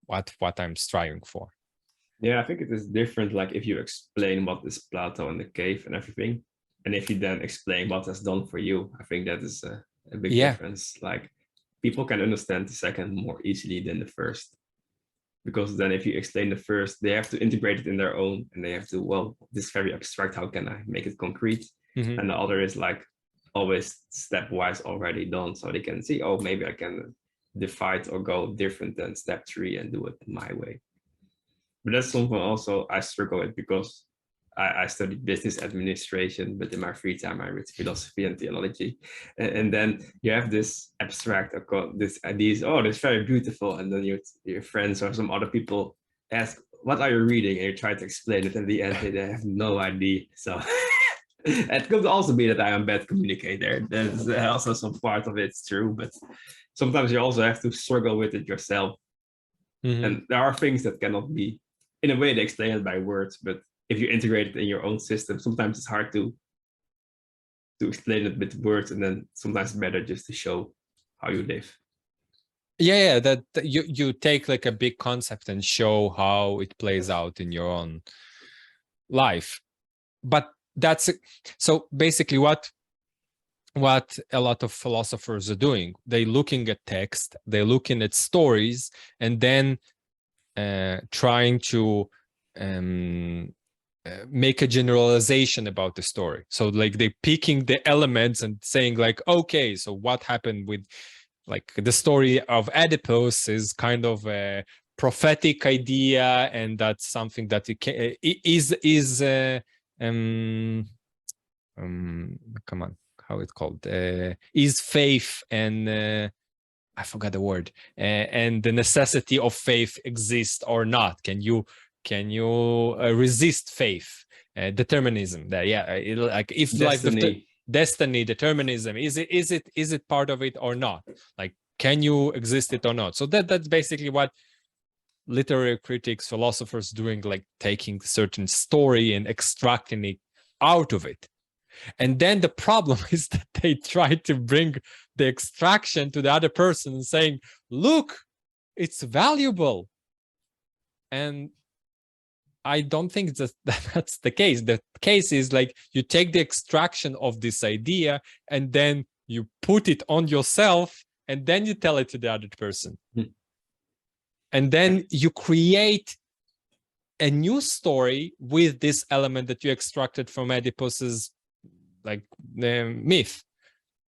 S1: what I'm striving for.
S2: Yeah, I think it is different, like if you explain what is Plato and the cave and everything, and if you then explain what has done for you, I think that is a big difference. Like people can understand the second more easily than the first, because then if you explain the first, they have to integrate it in their own, and they have to, well, this is very abstract, how can I make it concrete?
S1: Mm-hmm.
S2: And the other is like always stepwise already done, so they can see, oh, maybe I can divide or go different than step 3 and do it my way. But that's something also I struggle with, because I studied business administration, but in my free time I read philosophy and theology. And then you have this abstract, this ideas, oh, that's very beautiful. And then your friends or some other people ask, what are you reading? And you try to explain it. In the end, they have no idea. So it could also be that I am a bad communicator. There's also some part of it's true, but sometimes you also have to struggle with it yourself.
S1: Mm-hmm.
S2: And there are things that cannot be, in a way, they explain it by words, but if you integrate it in your own system, sometimes it's hard to explain it with words, and then sometimes it's better just to show how you live.
S1: Yeah, that you take like a big concept and show how it plays out in your own life. But that's so basically what a lot of philosophers are doing. They're looking at text, they're looking at stories, and then trying to make a generalization about the story. So like they're picking the elements and saying like, okay, so what happened with, like, the story of Oedipus is kind of a prophetic idea, and that's something that it can, come on, how it's called, is faith and I forgot the word, and the necessity of faith exist or not. Can you resist faith? Determinism. That, yeah, like if
S2: Destiny.
S1: Destiny, determinism, is it part of it or not? Like, can you exist it or not? So that's basically what literary critics, philosophers doing, like taking certain story and extracting it out of it. And then the problem is that they try to bring the extraction to the other person and saying, look, it's valuable. And I don't think that's the case. The case is like you take the extraction of this idea and then you put it on yourself, and then you tell it to the other person. And then you create a new story with this element that you extracted from Oedipus's like myth.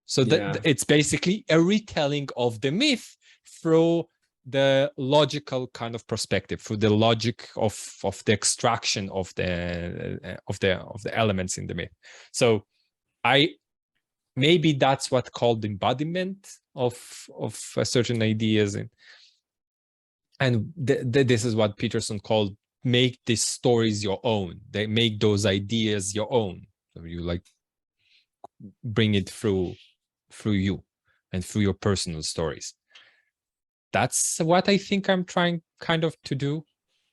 S1: So that it's basically a retelling of the myth through the logical kind of perspective, through the logic of the extraction of the elements in the myth. So maybe that's what called embodiment of certain ideas, and this is what Peterson called make these stories your own. They make those ideas your own. So you like bring it through you and through your personal stories. That's what I think I'm trying kind of to do,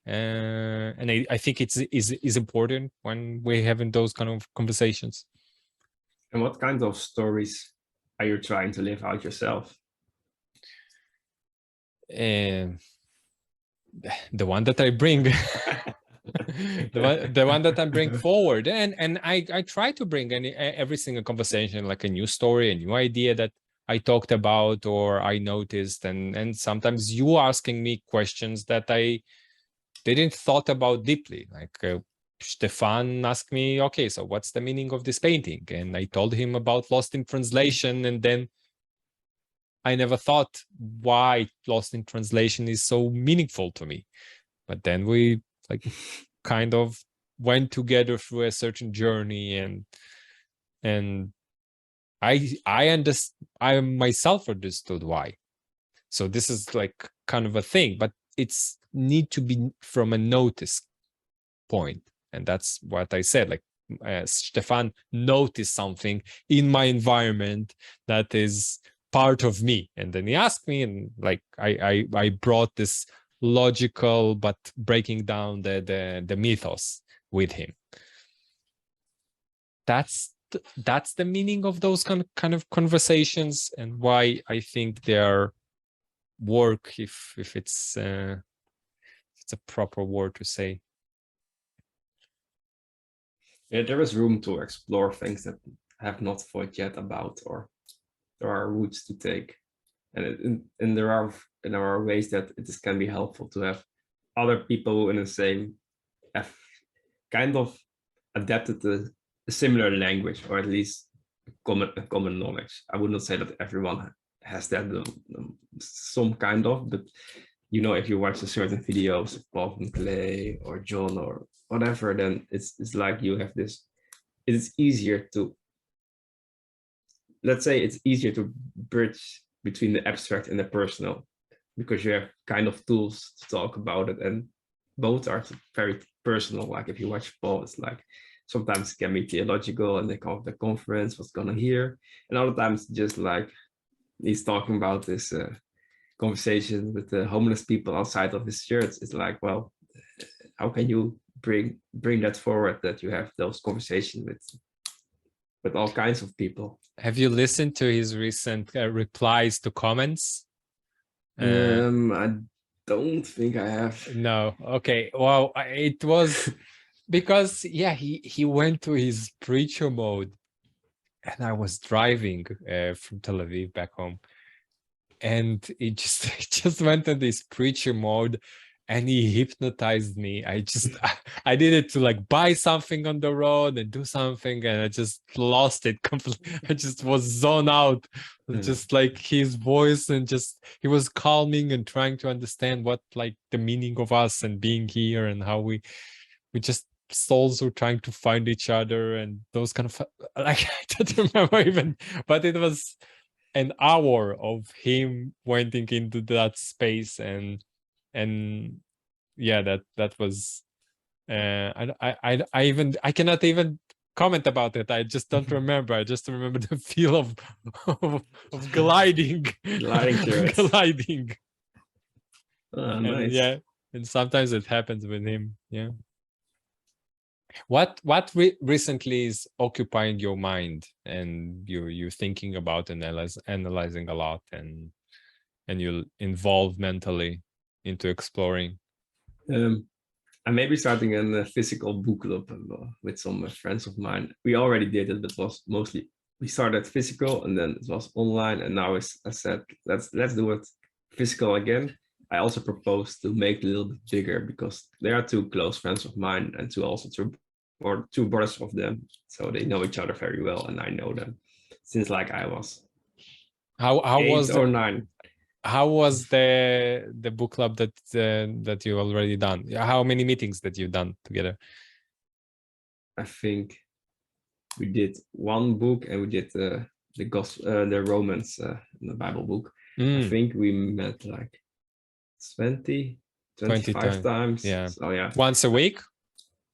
S1: and I think is important when we're having those kind of conversations.
S2: And what kind of stories are you trying to live out yourself?
S1: The one that I bring. the one that I bring forward, and I try to bring every single conversation like a new story, a new idea that I talked about or I noticed, and sometimes you asking me questions that I didn't thought about deeply. Like Stefan asked me, okay, so what's the meaning of this painting? And I told him about Lost in Translation, and then I never thought why Lost in Translation is so meaningful to me. But then we like kind of went together through a certain journey, and I myself understood why. So this is like kind of a thing, but it's need to be from a notice point. And that's what I said, like Stefan noticed something in my environment that is part of me. And then he asked me, and like I brought this logical but breaking down the mythos with him. That's the meaning of those kind of conversations, and why I think they are work, if it's a proper word to say.
S2: Yeah, there is room to explore things that have not thought yet about, or there are routes to take, and there are ways that it can be helpful to have other people in the same have kind of adapted to a similar language, or at least common knowledge. I would not say that everyone has that, some kind of, but you know, if you watch a certain videos of Paul and Clay or John or whatever, then it's like you have this. It's easier to, let's say, it's easier to bridge between the abstract and the personal, because you have kind of tools to talk about it, and both are very personal. Like if you watch Paul, it's like sometimes it can be theological and they come up the conference, what's gonna hear, and other times just like he's talking about this conversation with the homeless people outside of his church. It's like, well, how can you bring that forward, that you have those conversations with all kinds of people?
S1: Have you listened to his recent replies to comments?
S2: I don't think I have.
S1: No. Okay. Well, it was because he went to his preacher mode, and I was driving from Tel Aviv back home, and he just went in this preacher mode, and he hypnotized me. I needed to like buy something on the road and do something, and I just lost it completely. I just was zoned out, just like his voice, and just he was calming and trying to understand what like the meaning of us and being here, and how we just souls were trying to find each other, and those kind of like I don't remember even, but it was an hour of him went into that space, and yeah, that was I cannot even comment about it. I just don't remember. I just remember the feel of gliding gliding. And
S2: nice.
S1: yeah, and sometimes it happens with him. Yeah. What recently is occupying your mind, and you're thinking about analyzing a lot, and you involve mentally into exploring?
S2: I may be starting a physical book club with some friends of mine. We already did it, but it was mostly, we started physical and then it was online, and now I said let's do it physical again. I also proposed to make it a little bit bigger, because they are two close friends of mine, and two brothers of them, so they know each other very well, and I know them since like I was
S1: how
S2: 8
S1: was
S2: or 9.
S1: How was the book club that you already done? How many meetings that you've done together?
S2: I think we did one book, and we did the Romans, the Bible book. I think we met like 25 times.
S1: Yeah.
S2: So yeah.
S1: Once a week?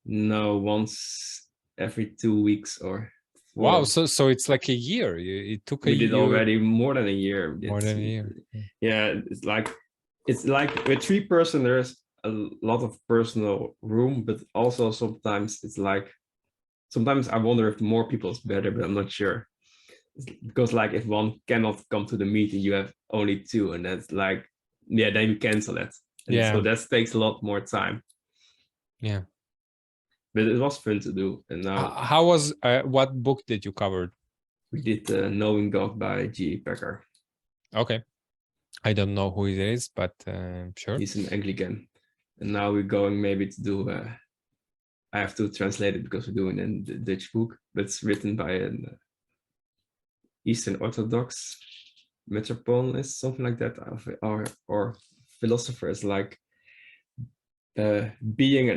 S2: No, once every 2 weeks or 4.
S1: Wow, so it's like a year. It took a year.
S2: We did already more than a year.
S1: More than a year.
S2: Yeah, it's like with 3 person, there's a lot of personal room, but also sometimes it's like, sometimes I wonder if more people is better, but I'm not sure. Because like if one cannot come to the meeting, you have only 2, and that's like, yeah, then you cancel it. And so that takes a lot more time.
S1: Yeah.
S2: But it was fun to do. And now,
S1: how was what book did you cover?
S2: We did Knowing God by G.E. Packer.
S1: Okay, I don't know who it is, but sure.
S2: He's an Anglican, and now we're going maybe to do. I have to translate it because we're doing in the Dutch book, but it's written by an Eastern Orthodox metropolitan, something like that, or philosophers, like being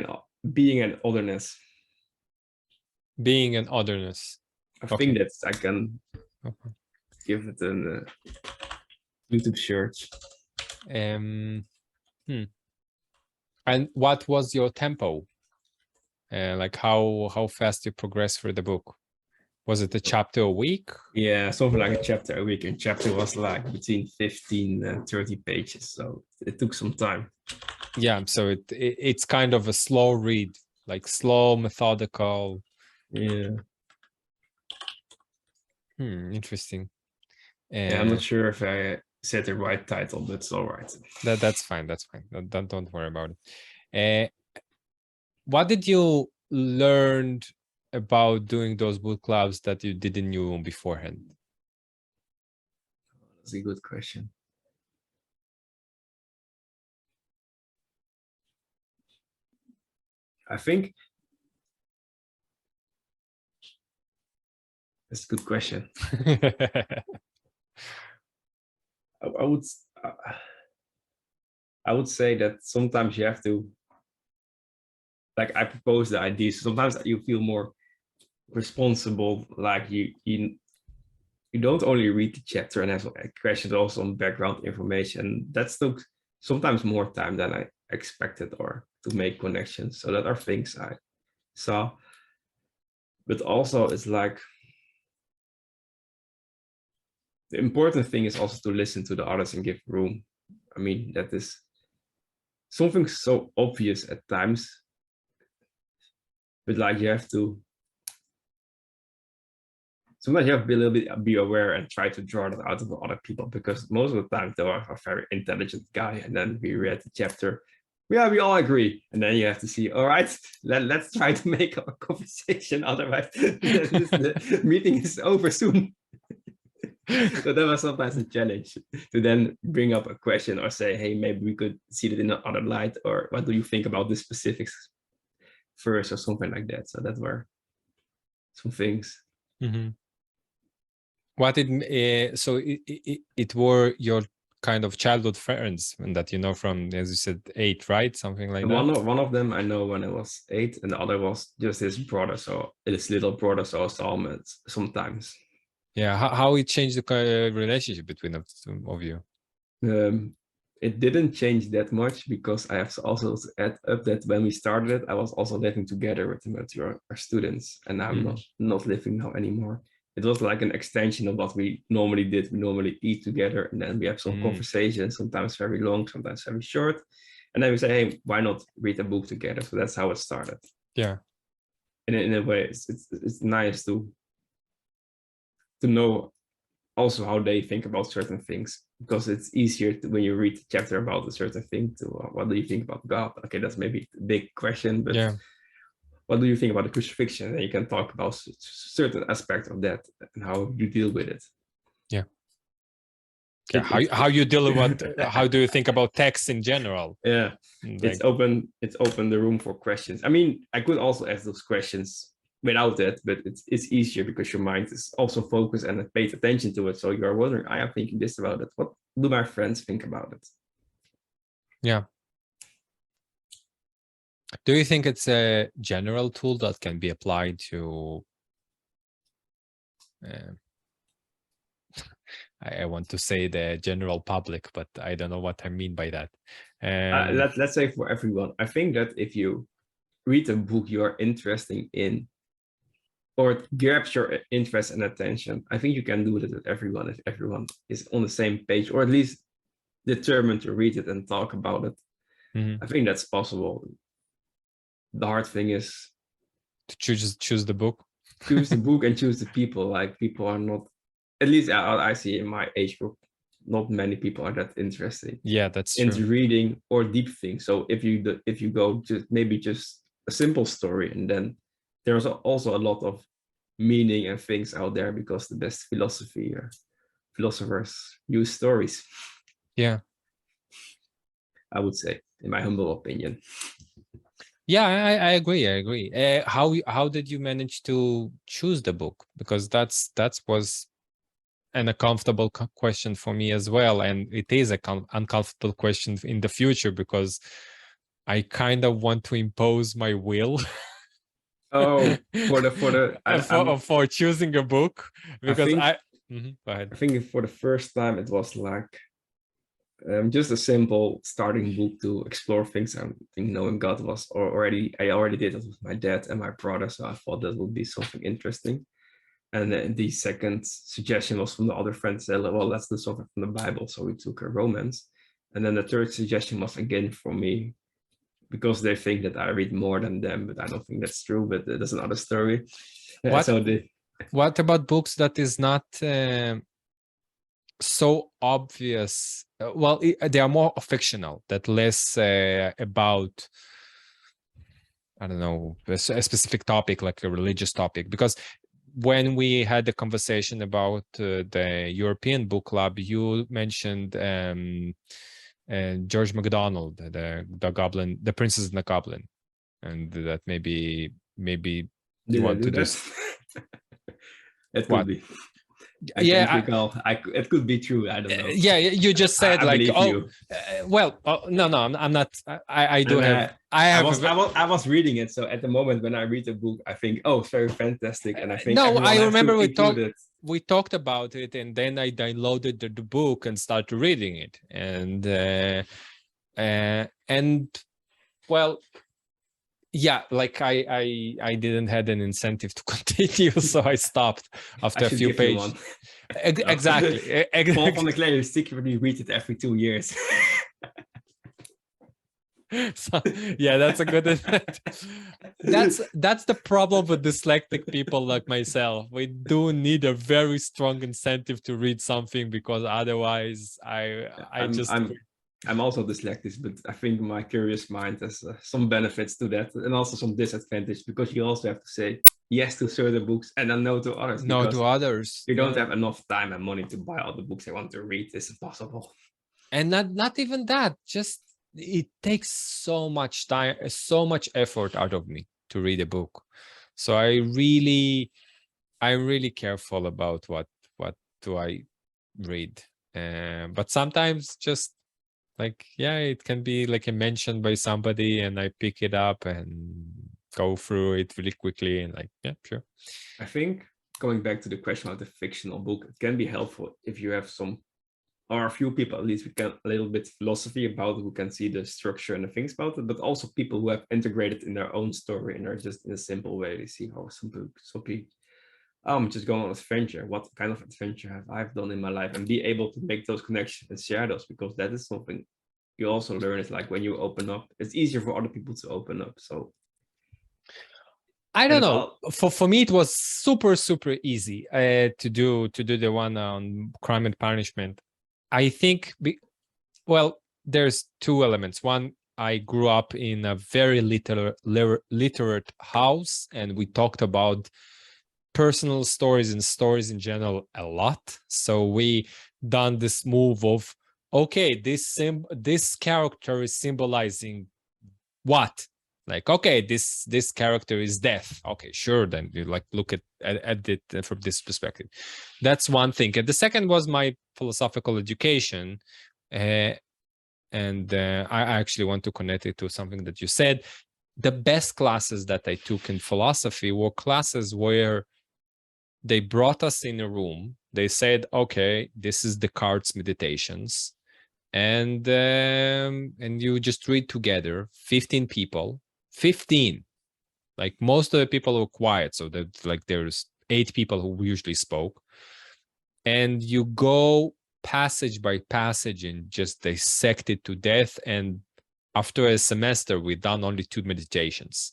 S2: and otherness.
S1: Being an otherness.
S2: I
S1: Okay.
S2: think that's I can
S1: Okay.
S2: give it a YouTube search.
S1: And what was your tempo? Like how fast you progressed through the book? Was it a chapter a week?
S2: Yeah, something like a chapter a week. And chapter was like between 15 and 30 pages. So it took some time.
S1: Yeah, so it's kind of a slow read, like slow, methodical.
S2: Yeah.
S1: Interesting.
S2: Yeah, I'm not sure if I said the right title, but it's all right.
S1: That's fine. That's fine. Don't worry about it. What did you learn about doing those book clubs that you didn't know beforehand?
S2: That's a good question. I think that's a good question. I would say that sometimes you have to, like, I propose the ideas. Sometimes you feel more responsible, like you don't only read the chapter and have questions, also some background information. That took sometimes more time than I expected, or to make connections. So that are things I saw. But also it's like, the important thing is also to listen to the others and give room. I mean, that is something so obvious at times, but like you have to, sometimes you have to be a little bit be aware and try to draw that out of other people, because most of the time they are a very intelligent guy, and then we read the chapter, yeah, we all agree, and then you have to see, all right, let's try to make a conversation, otherwise the meeting is over soon. So that was sometimes a challenge, to then bring up a question or say, hey, maybe we could see it in another light, or what do you think about the specifics first, or something like that. So that were some things.
S1: What so it were your kind of childhood friends, and that you know from, as you said, 8, right? Something like that.
S2: One of them I know when I was 8, and the other was just his brother. So his little brother. So I saw him sometimes.
S1: Yeah, how it changed the relationship between the two of you?
S2: It didn't change that much, because I have to also add up that when we started it, I was also living together with our students, and I'm not living now anymore. It was like an extension of what we normally did. We normally eat together, and then we have some conversations, sometimes very long, sometimes very short. And then we say, hey, why not read a book together? So that's how it started.
S1: Yeah.
S2: And in a way, it's nice to know also how they think about certain things, because it's easier when you read the chapter about a certain thing to what do you think about God? Okay, that's maybe a big question, but yeah, what do you think about the crucifixion? And you can talk about certain aspect of that and how you deal with it.
S1: Yeah. How you deal with how do you think about text in general?
S2: Yeah, like, it's open the room for questions. I mean, I could also ask those questions without that, but it's easier because your mind is also focused and pays attention to it. So you're wondering, I am thinking this about it. What do my friends think about it?
S1: Yeah. Do you think it's a general tool that can be applied to I want to say the general public, but I don't know what I mean by that.
S2: Let's say for everyone. I think that if you read a book you're interested in, or it grabs your interest and attention, I think you can do it with everyone if everyone is on the same page, or at least determined to read it and talk about it. I think that's possible. The hard thing is
S1: to choose the book.
S2: Choose the book and choose the people. Like, people are not, at least I see in my age group, not many people are that interested.
S1: Yeah, that's true.
S2: Into reading or deep things. So if you go just maybe just a simple story, and then there's also a lot of meaning and things out there, because the best philosophers use stories.
S1: Yeah,
S2: I would say, in my humble opinion.
S1: Yeah, I agree. I agree. How did you manage to choose the book? Because that was an uncomfortable question for me as well, and it is a uncomfortable question in the future, because I kind of want to impose my will.
S2: Oh, for the
S1: for choosing a book, because
S2: think
S1: Go ahead.
S2: I think for the first time it was like just a simple starting book to explore things. I think knowing God was I already did it with my dad and my brother, so I thought that would be something interesting. And then the second suggestion was from the other friends. Said, well, let's do something from the Bible. So we took a romance. And then the third suggestion was again from me, because they think that I read more than them, but I don't think that's true. But that's another story.
S1: What about books that is not so obvious? Well, they are more fictional, that less about, I don't know, a specific topic, like a religious topic. Because when we had the conversation about the European Book Club, you mentioned George MacDonald, the Goblin, the Princess and the Goblin, and that maybe you want to do.
S2: It could be. It could be true. I don't know.
S1: Yeah, you just said well, no, I'm not. I
S2: was reading it, so at the moment when I read the book, I think, oh, it's very fantastic, and I think
S1: no, I remember we talked about it, and then I downloaded the book and started reading it, and well, yeah, like I didn't have an incentive to continue, so I stopped after a few pages. Exactly.
S2: Paul van der Klee secretly read it every 2 years.
S1: So, yeah, that's a good. That's the problem with dyslexic people like myself. We do need a very strong incentive to read something, because otherwise, I'm
S2: also dyslexic, but I think my curious mind has some benefits to that, and also some disadvantage, because you also have to say yes to certain books and then no to others.
S1: No to others.
S2: You don't have enough time and money to buy all the books I want to read. It's impossible.
S1: And not even that. Just it takes so much time, so much effort out of me to read a book. So I'm really careful about what do I read. But sometimes just like, yeah, it can be like a mention by somebody and I pick it up and go through it really quickly and like, yeah, sure.
S2: I think going back to the question of the fictional book, it can be helpful if you have some, or a few people at least, we can a little bit philosophy about, who can see the structure and the things about it, but also people who have integrated in their own story and are just in a simple way. They see how some people just going on an adventure. What kind of adventure have I done in my life, and be able to make those connections and share those, because that is something you also learn. Is like when you open up, it's easier for other people to open up. So
S1: I don't know. For me, it was super easy to do the one on Crime and Punishment. I think there's two elements. One, I grew up in a very literate house, and we talked about personal stories and stories in general a lot. So we done this move of, okay, this character is symbolizing what? Like, okay, this character is death. Okay, sure. Then you like look at it from this perspective. That's one thing. And the second was my philosophical education. And I actually want to connect it to something that you said. The best classes that I took in philosophy were classes where they brought us in a room. They said, okay, this is Descartes' Meditations. And you just read together, 15 people, 15. Like most of the people were quiet. So that like there's 8 people who usually spoke. And you go passage by passage and just dissect it to death. And after a semester, we've done only 2 meditations.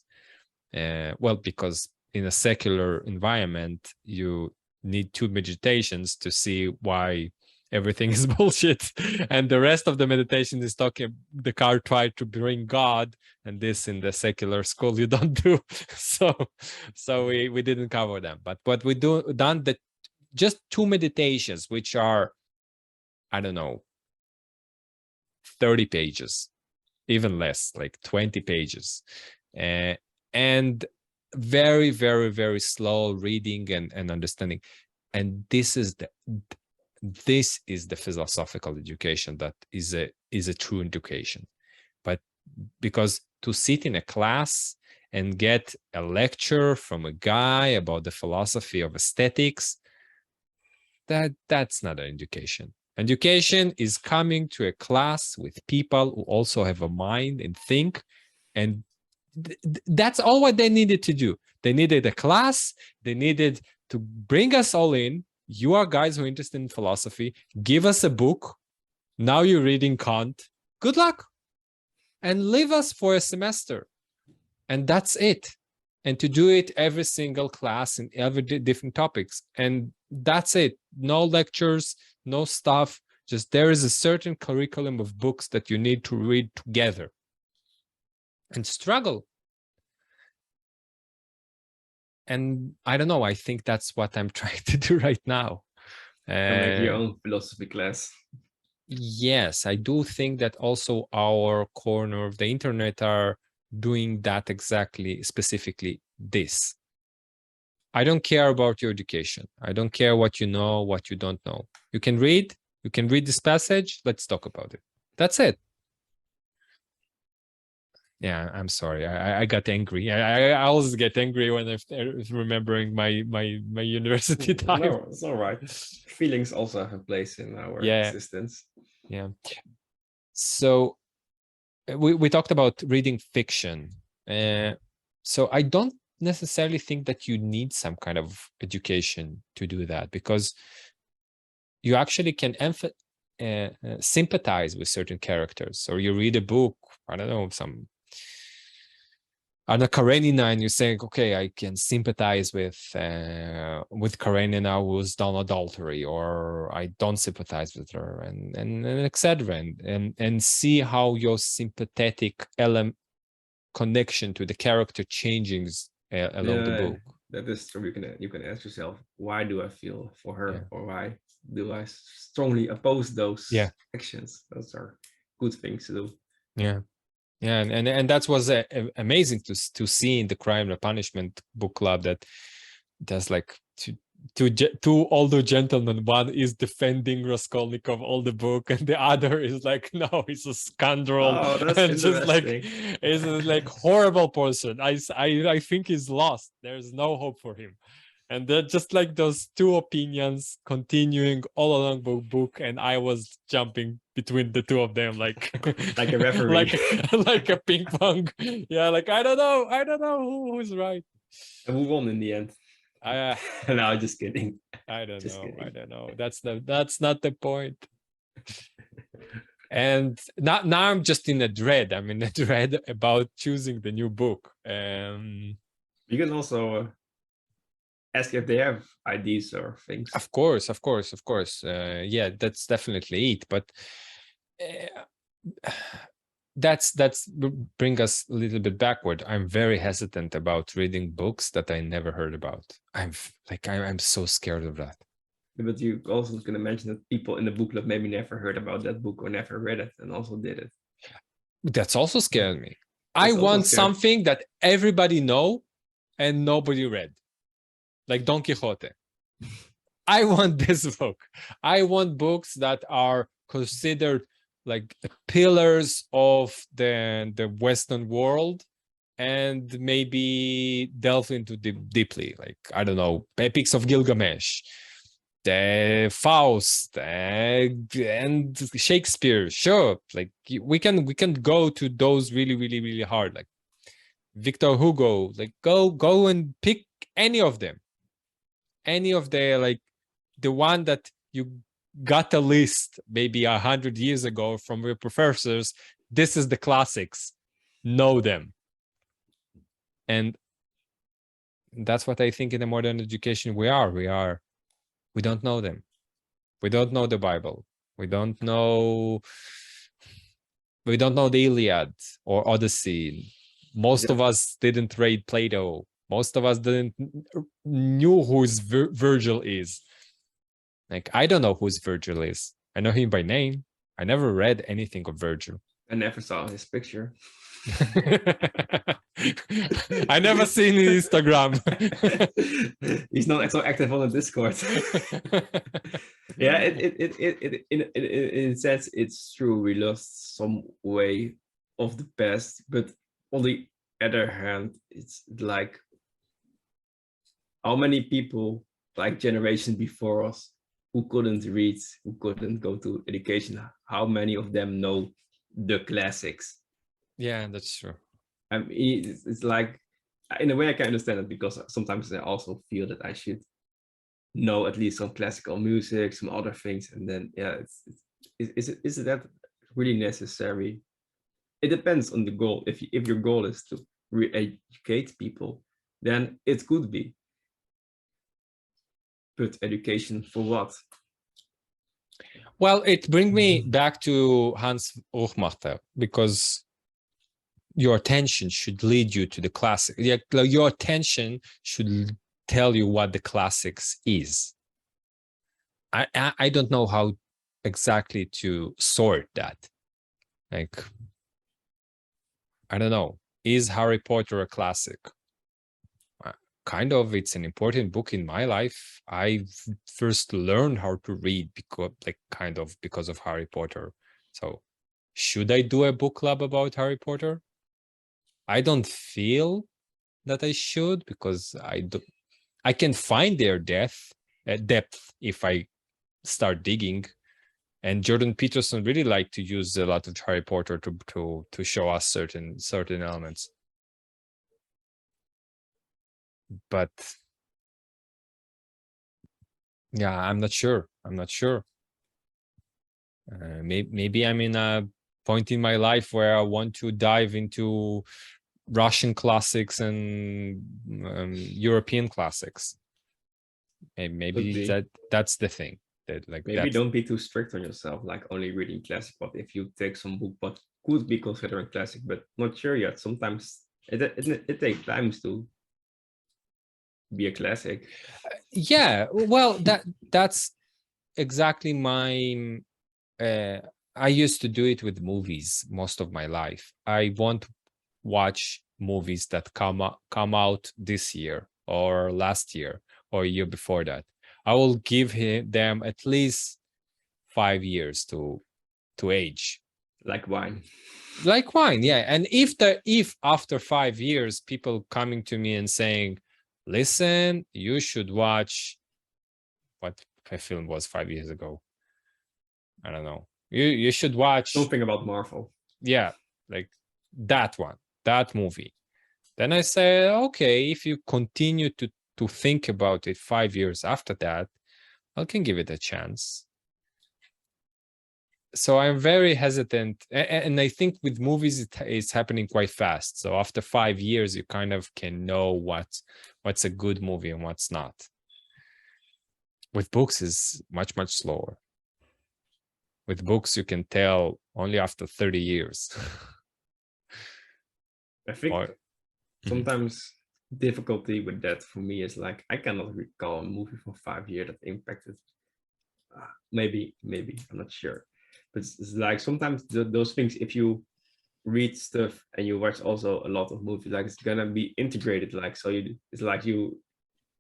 S1: Because in a secular environment, you need 2 meditations to see why everything is bullshit. And the rest of the meditation is talking, Descartes tried to bring God, and this in the secular school you don't do. So we didn't cover them. But what we done that just 2 meditations, which are, I don't know, 30 pages, even less, like 20 pages. And very, very, very slow reading and understanding. And this is the philosophical education that is a true education. But because to sit in a class and get a lecture from a guy about the philosophy of aesthetics, that's not an education. Education is coming to a class with people who also have a mind and think, and that's all what they needed to do. They needed a class. They needed to bring us all in. You are guys who are interested in philosophy. Give us a book. Now you're reading Kant. Good luck. And leave us for a semester. And that's it. And to do it every single class in every different topics. And that's it. No lectures, no stuff. Just there is a certain curriculum of books that you need to read together and struggle. And I don't know, I think that's what I'm trying to do right now.
S2: Make your own philosophy class.
S1: Yes, I do think that also our corner of the internet are doing that exactly, specifically this. I don't care about your education. I don't care what you know, what you don't know. You can read this passage. Let's talk about it. That's it. Yeah, I'm sorry. I got angry. I always get angry when I'm remembering my university time.
S2: No, it's all right. Feelings also have a place in our existence.
S1: Yeah. So we talked about reading fiction. So I don't necessarily think that you need some kind of education to do that, because you actually can sympathize with certain characters. Or you read a book, I don't know, Anna Karenina, and you're saying, okay, I can sympathize with Karenina who's done adultery, or I don't sympathize with her, and etc. And see how your sympathetic connection to the character changes along the book.
S2: That is true. You can ask yourself, why do I feel for her, or why do I strongly oppose those actions? Those are good things to do.
S1: Yeah, and that was amazing to see in the Crime and Punishment book club, that there's like two older gentlemen. One is defending Raskolnikov all the book, and the other is like, no, he's a scoundrel.
S2: Oh, that's
S1: and just like he's like horrible person. I think he's lost. There's no hope for him. And they're just like those two opinions continuing all along the book, and I was jumping between the two of them, like
S2: like a referee,
S1: like a ping pong. Yeah, like I don't know who's right.
S2: And who won in the end? No, just kidding.
S1: I don't know. That's not the point. And now I'm just in a dread. I'm in a dread about choosing the new book.
S2: You can also ask if they have ideas or things.
S1: Of course. Yeah, that's definitely it. But that's bring us a little bit backward. I'm very hesitant about reading books that I never heard about. I'm so scared of that.
S2: But you also can imagine that people in the book club maybe never heard about that book or never read it and also did it.
S1: That's also scared me. I want something that everybody know and nobody read. Like Don Quixote. I want this book. I want books that are considered like the pillars of the Western world, and maybe delve into deeply, like, I don't know, Epics of Gilgamesh, the Faust, and Shakespeare. Sure, like we can go to those really hard, like Victor Hugo. Like go and pick any of them. Any of the one that you got a list maybe 100 years ago from your professors. This is the classics. Know them. And that's what I think in the modern education we don't know them. We don't know the Bible. We don't know the Iliad or Odyssey. Most of us didn't read Plato. Most of us didn't knew who Virgil is. Like, I don't know who Virgil is. I know him by name. I never read anything of Virgil.
S2: I never saw his picture.
S1: I never seen his Instagram.
S2: He's not so active on the Discord. Yeah, it in a sense it's true. We lost some way of the past, but on the other hand, it's like how many people like generation before us who couldn't read, who couldn't go to education, how many of them know the classics?
S1: Yeah, that's true.
S2: I mean, it's like, in a way I can understand it, because sometimes I also feel that I should know at least some classical music, some other things, and then yeah, is that really necessary? It depends on the goal. If your goal is to re-educate people, then it could be. But education for what?
S1: Well, it brings me back to Hans Hochmacher, because your attention should lead you to the classic. Yeah, your attention should tell you what the classics is. I don't know how exactly to sort that. Like, I don't know. Is Harry Potter a classic? Kind of. It's an important book in my life. I first learned how to read because of Harry Potter. So should I do a book club about Harry Potter? I don't feel that I should, because I can find their depth if I start digging. And Jordan Peterson really liked to use a lot of Harry Potter to show us certain elements. But yeah, I'm not sure. Maybe I'm in a point in my life where I want to dive into Russian classics and European classics. And maybe that's the thing. That
S2: maybe don't be too strict on yourself, like only reading classic. But if you take some book what could be considered classic, but not sure yet, sometimes it takes time to be a classic.
S1: Yeah, well, that's exactly my I used to do it with movies most of my life. I won't watch movies that come out this year or last year or a year before that. I will give them at least 5 years to age.
S2: Like wine.
S1: Like wine, yeah. And if after 5 years people coming to me and saying, listen, you should watch what a film was 5 years ago. I don't know. You should watch
S2: something about Marvel.
S1: Yeah, like that one, that movie. Then I say, okay, if you continue to think about it 5 years after that, I can give it a chance. So I'm very hesitant, and I think with movies it's happening quite fast. So after 5 years, you kind of can know what's a good movie and what's not. With books is much slower. With books, you can tell only after 30 years.
S2: I think sometimes difficulty with that for me is like, I cannot recall a movie from 5 years that impacted. Maybe I'm not sure, but it's like sometimes those things, if you read stuff and you watch also a lot of movies, like it's gonna be integrated, like, so it's like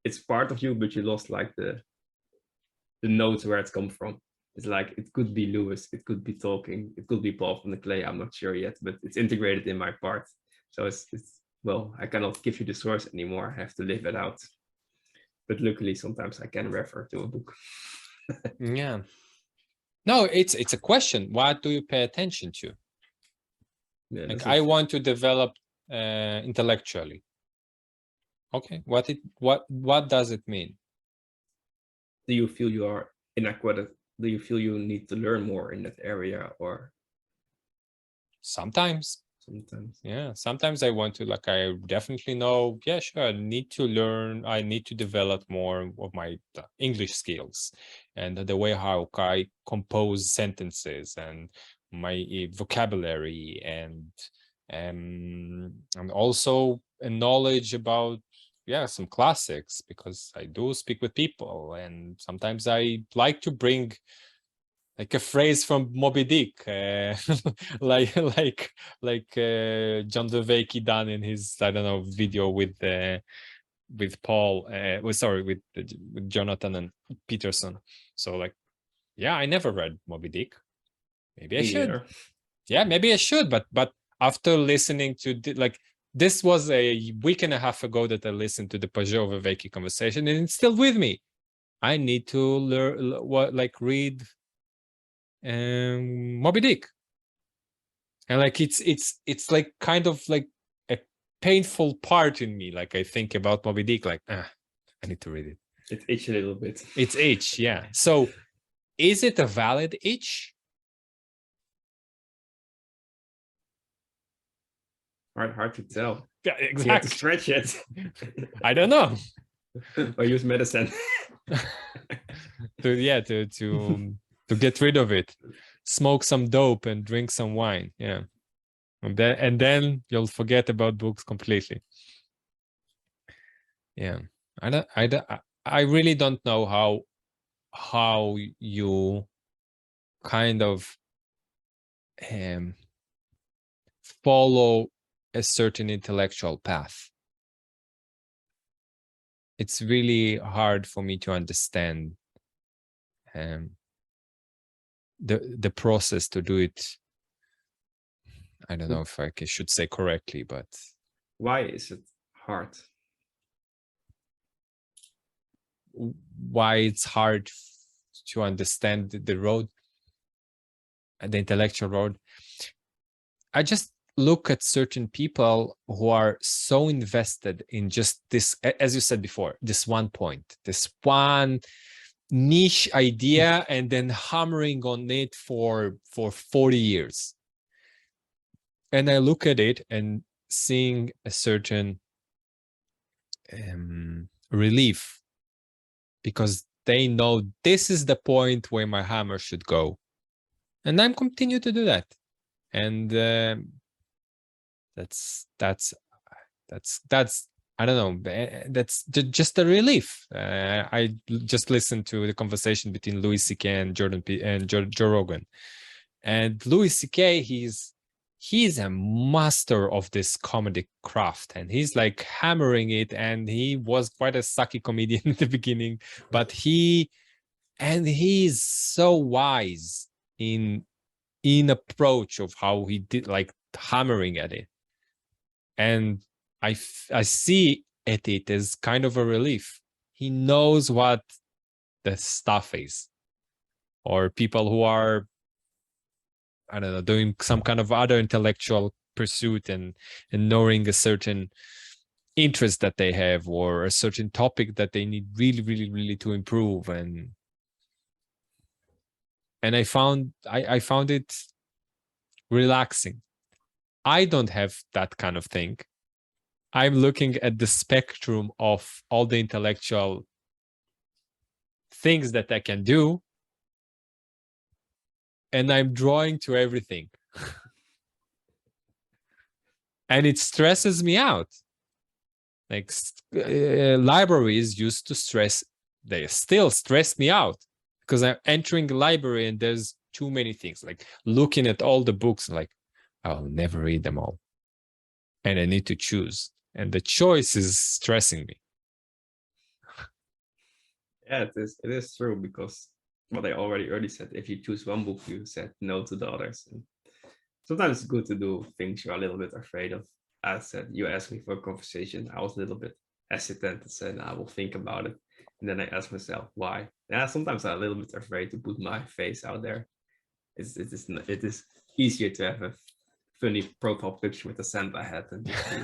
S2: it's part of you, but you lost like the notes where it's come from. It's like, it could be Lewis, it could be Tolkien, it could be Paul van der Kley, I'm not sure yet, but it's integrated in my part. So it's well, I cannot give you the source anymore, I have to live it out. But luckily sometimes I can refer to a book.
S1: Yeah. No, it's a question. What do you pay attention to? Yeah, like, I want to develop intellectually. Okay, what does it mean?
S2: Do you feel you are inadequate? Do you feel you need to learn more in that area, or?
S1: Sometimes. Yeah, sometimes I want to, like, I definitely know, yeah, sure, I need to learn, I need to develop more of my English skills and the way how I compose sentences and my vocabulary and also a knowledge about, yeah, some classics, because I do speak with people and sometimes I like to bring like a phrase from Moby Dick, like John Duvakey done in his, I don't know, video with Paul, with Jonathan and Peterson. So like, yeah, I never read Moby Dick. Maybe I should. Yeah, maybe I should. But after listening to like this was a week and a half ago that I listened to the Peugeot Viveki conversation, and it's still with me. I need to learn read Moby Dick, and like it's like kind of like a painful part in me. Like I think about Moby Dick, like I need to read it.
S2: It itch a little bit.
S1: It's itch, yeah. So is it a valid itch?
S2: Hard to tell.
S1: Yeah,
S2: You have to
S1: exactly.
S2: stretch it.
S1: I don't know.
S2: Or use medicine.
S1: To get rid of it, smoke some dope and drink some wine. Yeah, and then you'll forget about books completely. Yeah, I really don't know how you kind of follow a certain intellectual path. It's really hard for me to understand the process to do it. I don't know if I should say correctly, but
S2: why is it hard?
S1: Why it's hard to understand the road, the intellectual road. I just look at certain people who are so invested in just this, as you said before, this one point, this one niche idea, and then hammering on it for 40 years. And I look at it and seeing a certain relief, because they know this is the point where my hammer should go, and I'm continue to do that. And that's I don't know, that's just a relief. I just listened to the conversation between Louis C.K. and Joe Rogan, and Louis C.K. he's a master of this comedy craft, and he's like hammering it, and he was quite a sucky comedian in the beginning, but he's so wise in approach of how he did, like hammering at it, and I see at it as kind of a relief. He knows what the stuff is, or people who are, I don't know, doing some kind of other intellectual pursuit and knowing a certain interest that they have, or a certain topic that they need really to improve. And I found it relaxing. I don't have that kind of thing. I'm looking at the spectrum of all the intellectual things that I can do, and I'm drawing to everything. And it stresses me out. Like libraries used to stress, they still stress me out, because I'm entering the library and there's too many things, like looking at all the books, like I'll never read them all, and I need to choose, and the choice is stressing me.
S2: Yeah, it is true, because what I already said, if you choose one book, you said no to the others. And sometimes it's good to do things you're a little bit afraid of. As I said, you asked me for a conversation, I was a little bit hesitant to say, I will think about it. And then I asked myself, why? Yeah, sometimes I'm a little bit afraid to put my face out there. It is easier to have a funny profile picture with a Santa hat and just be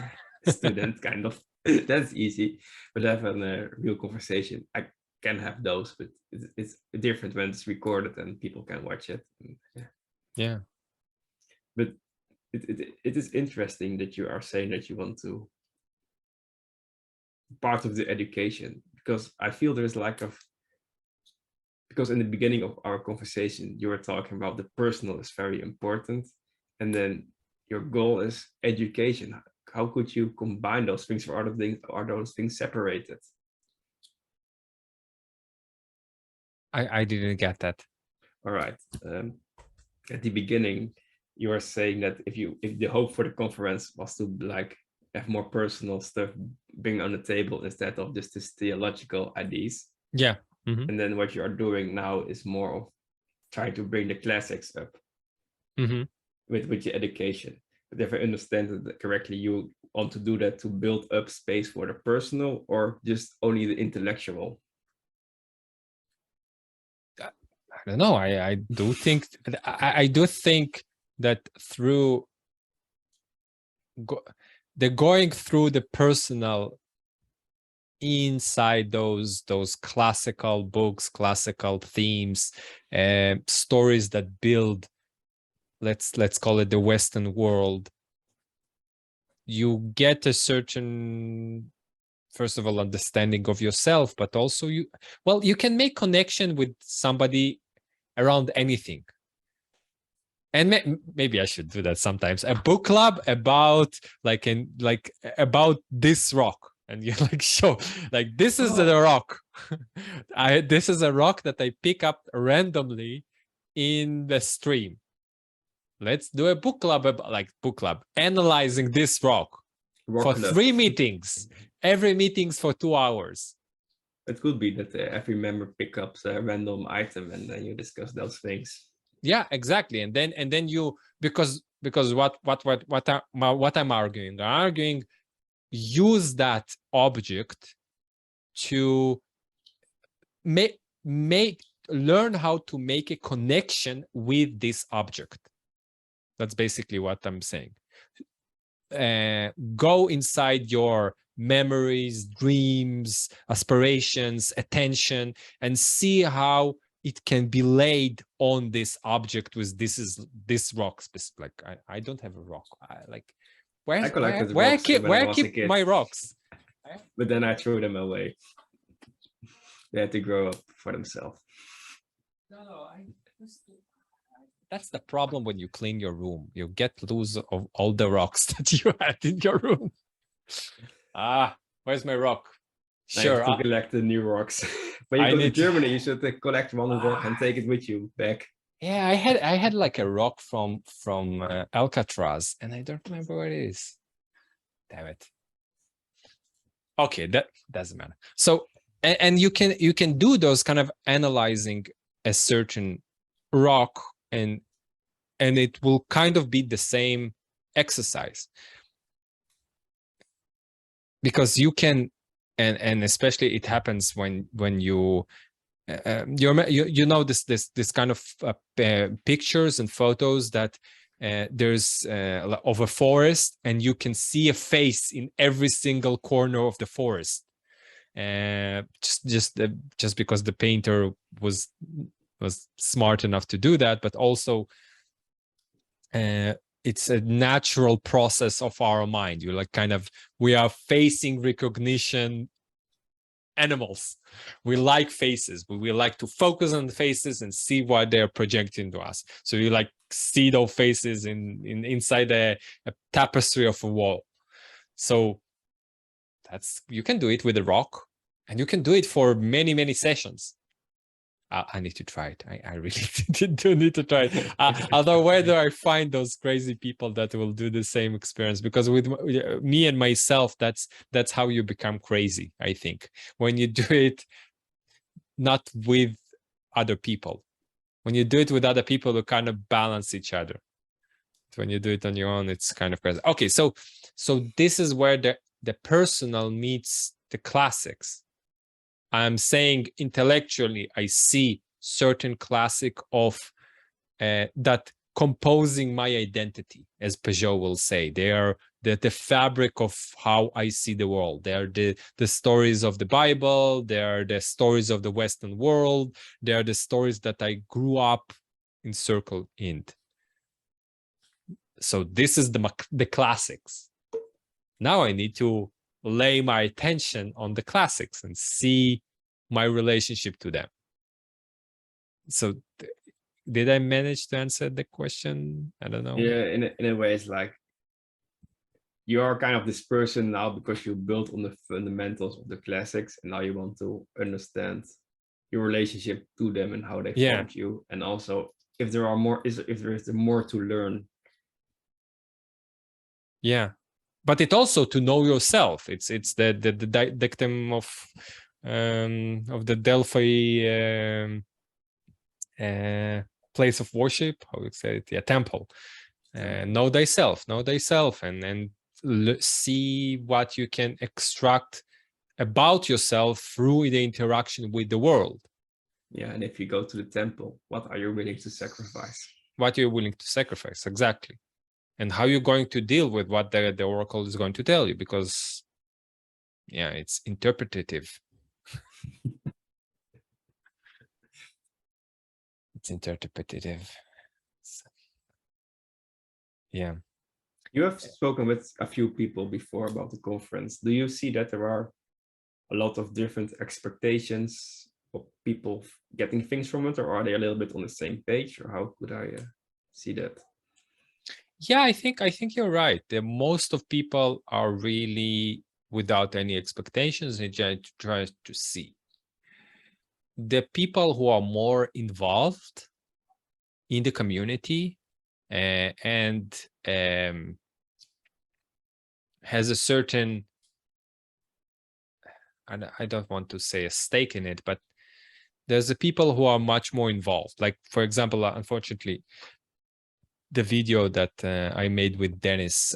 S2: a student, kind of. That's easy. But having a real conversation, I can have those, but it's different when it's recorded and people can watch it.
S1: Yeah.
S2: But it is interesting that you are saying that you want to part of the education, because I feel there's lack of, because in the beginning of our conversation you were talking about the personal is very important, and then your goal is education. How could you combine those things, or are those things separated?
S1: I didn't get that.
S2: All right. At the beginning you were saying that if the hope for the conference was to like have more personal stuff being on the table instead of just this theological ideas.
S1: Yeah. Mm-hmm.
S2: And then what you are doing now is more of trying to bring the classics up
S1: Mm-hmm.
S2: with your education. But if I understand it correctly, you want to do that to build up space for the personal, or just only the intellectual?
S1: I don't know. I do think I do think that through the going through the personal inside those classical books, classical themes, stories that build, let's call it the Western world, you get a certain, first of all, understanding of yourself, but also you can make connection with somebody around anything. And maybe I should do that sometimes. A book club about about this rock, and you're like, show, like, this is the rock. This is a rock that I pick up randomly in the stream. Let's do a book club, analyzing this rock for
S2: Club.
S1: 3 meetings. Every meeting's for 2 hours.
S2: It could be that every member picks up a random item and then you discuss those things.
S1: Yeah, exactly. And then you, because what I'm arguing, use that object to learn how to make a connection with this object. That's basically what I'm saying. Go inside your memories, dreams, aspirations, attention, and see how it can be laid on this object with this rock. Like I don't have a rock. Where I keep my rocks?
S2: But then I threw them away. They had to grow up for themselves.
S1: No, that's the problem when you clean your room. You get loose of all the rocks that you had in your room. Where's my rock? Sure,
S2: to collect the new rocks. When you go to Germany, you should collect one rock and take it with you back.
S1: Yeah, I had like a rock from Alcatraz, and I don't remember where it is. Damn it. Okay, that doesn't matter. So, and you can do those kind of analyzing a certain rock, and it will kind of be the same exercise, because you can, and especially it happens when you know this kind of pictures and photos that there's of a forest, and you can see a face in every single corner of the forest, just because the painter was smart enough to do that. But also it's a natural process of our mind. You're like, we are facing recognition animals. We like faces, but we like to focus on the faces and see what they're projecting to us. So you see those faces inside a tapestry of a wall. So you can do it with a rock, and you can do it for many sessions. I need to try it. I really do need to try it. Although, where do I find those crazy people that will do the same experience? Because with me and myself, that's how you become crazy, I think. When you do it not with other people. When you do it with other people, you kind of balance each other. When you do it on your own, it's kind of crazy. Okay, so this is where the personal meets the classics. I'm saying intellectually, I see certain classic of that composing my identity, as Peugeot will say. They are the fabric of how I see the world. They are the stories of the Bible. They are the stories of the Western world. They are the stories that I grew up encircled in. So this is the classics. Now I need to lay my attention on the classics and see my relationship to them. So did I manage to answer the question? I don't know.
S2: Yeah, in a way, it's like you are kind of this person now because you built on the fundamentals of the classics, and now you want to understand your relationship to them and how they formed you, and also if there are more, if there is more to learn.
S1: Yeah, but it also to know yourself. It's the dictum of the Delphi place of worship. How would you say it? Yeah, temple. Know thyself, and see what you can extract about yourself through the interaction with the world.
S2: Yeah, and if you go to the temple, what are you willing to sacrifice?
S1: What you're willing to sacrifice, exactly. And how you're going to deal with what the oracle is going to tell you, because yeah, it's interpretative. It's interpretative. Yeah.
S2: You have spoken with a few people before about the conference. Do you see that there are a lot of different expectations of people getting things from it, or are they a little bit on the same page, or how could I see that?
S1: Yeah, I think you're right. Most of people are really without any expectations and try to see. The people who are more involved in the community and has a certain, I don't want to say a stake in it, but there's the people who are much more involved. Like, for example, unfortunately, the video that I made with Dennis,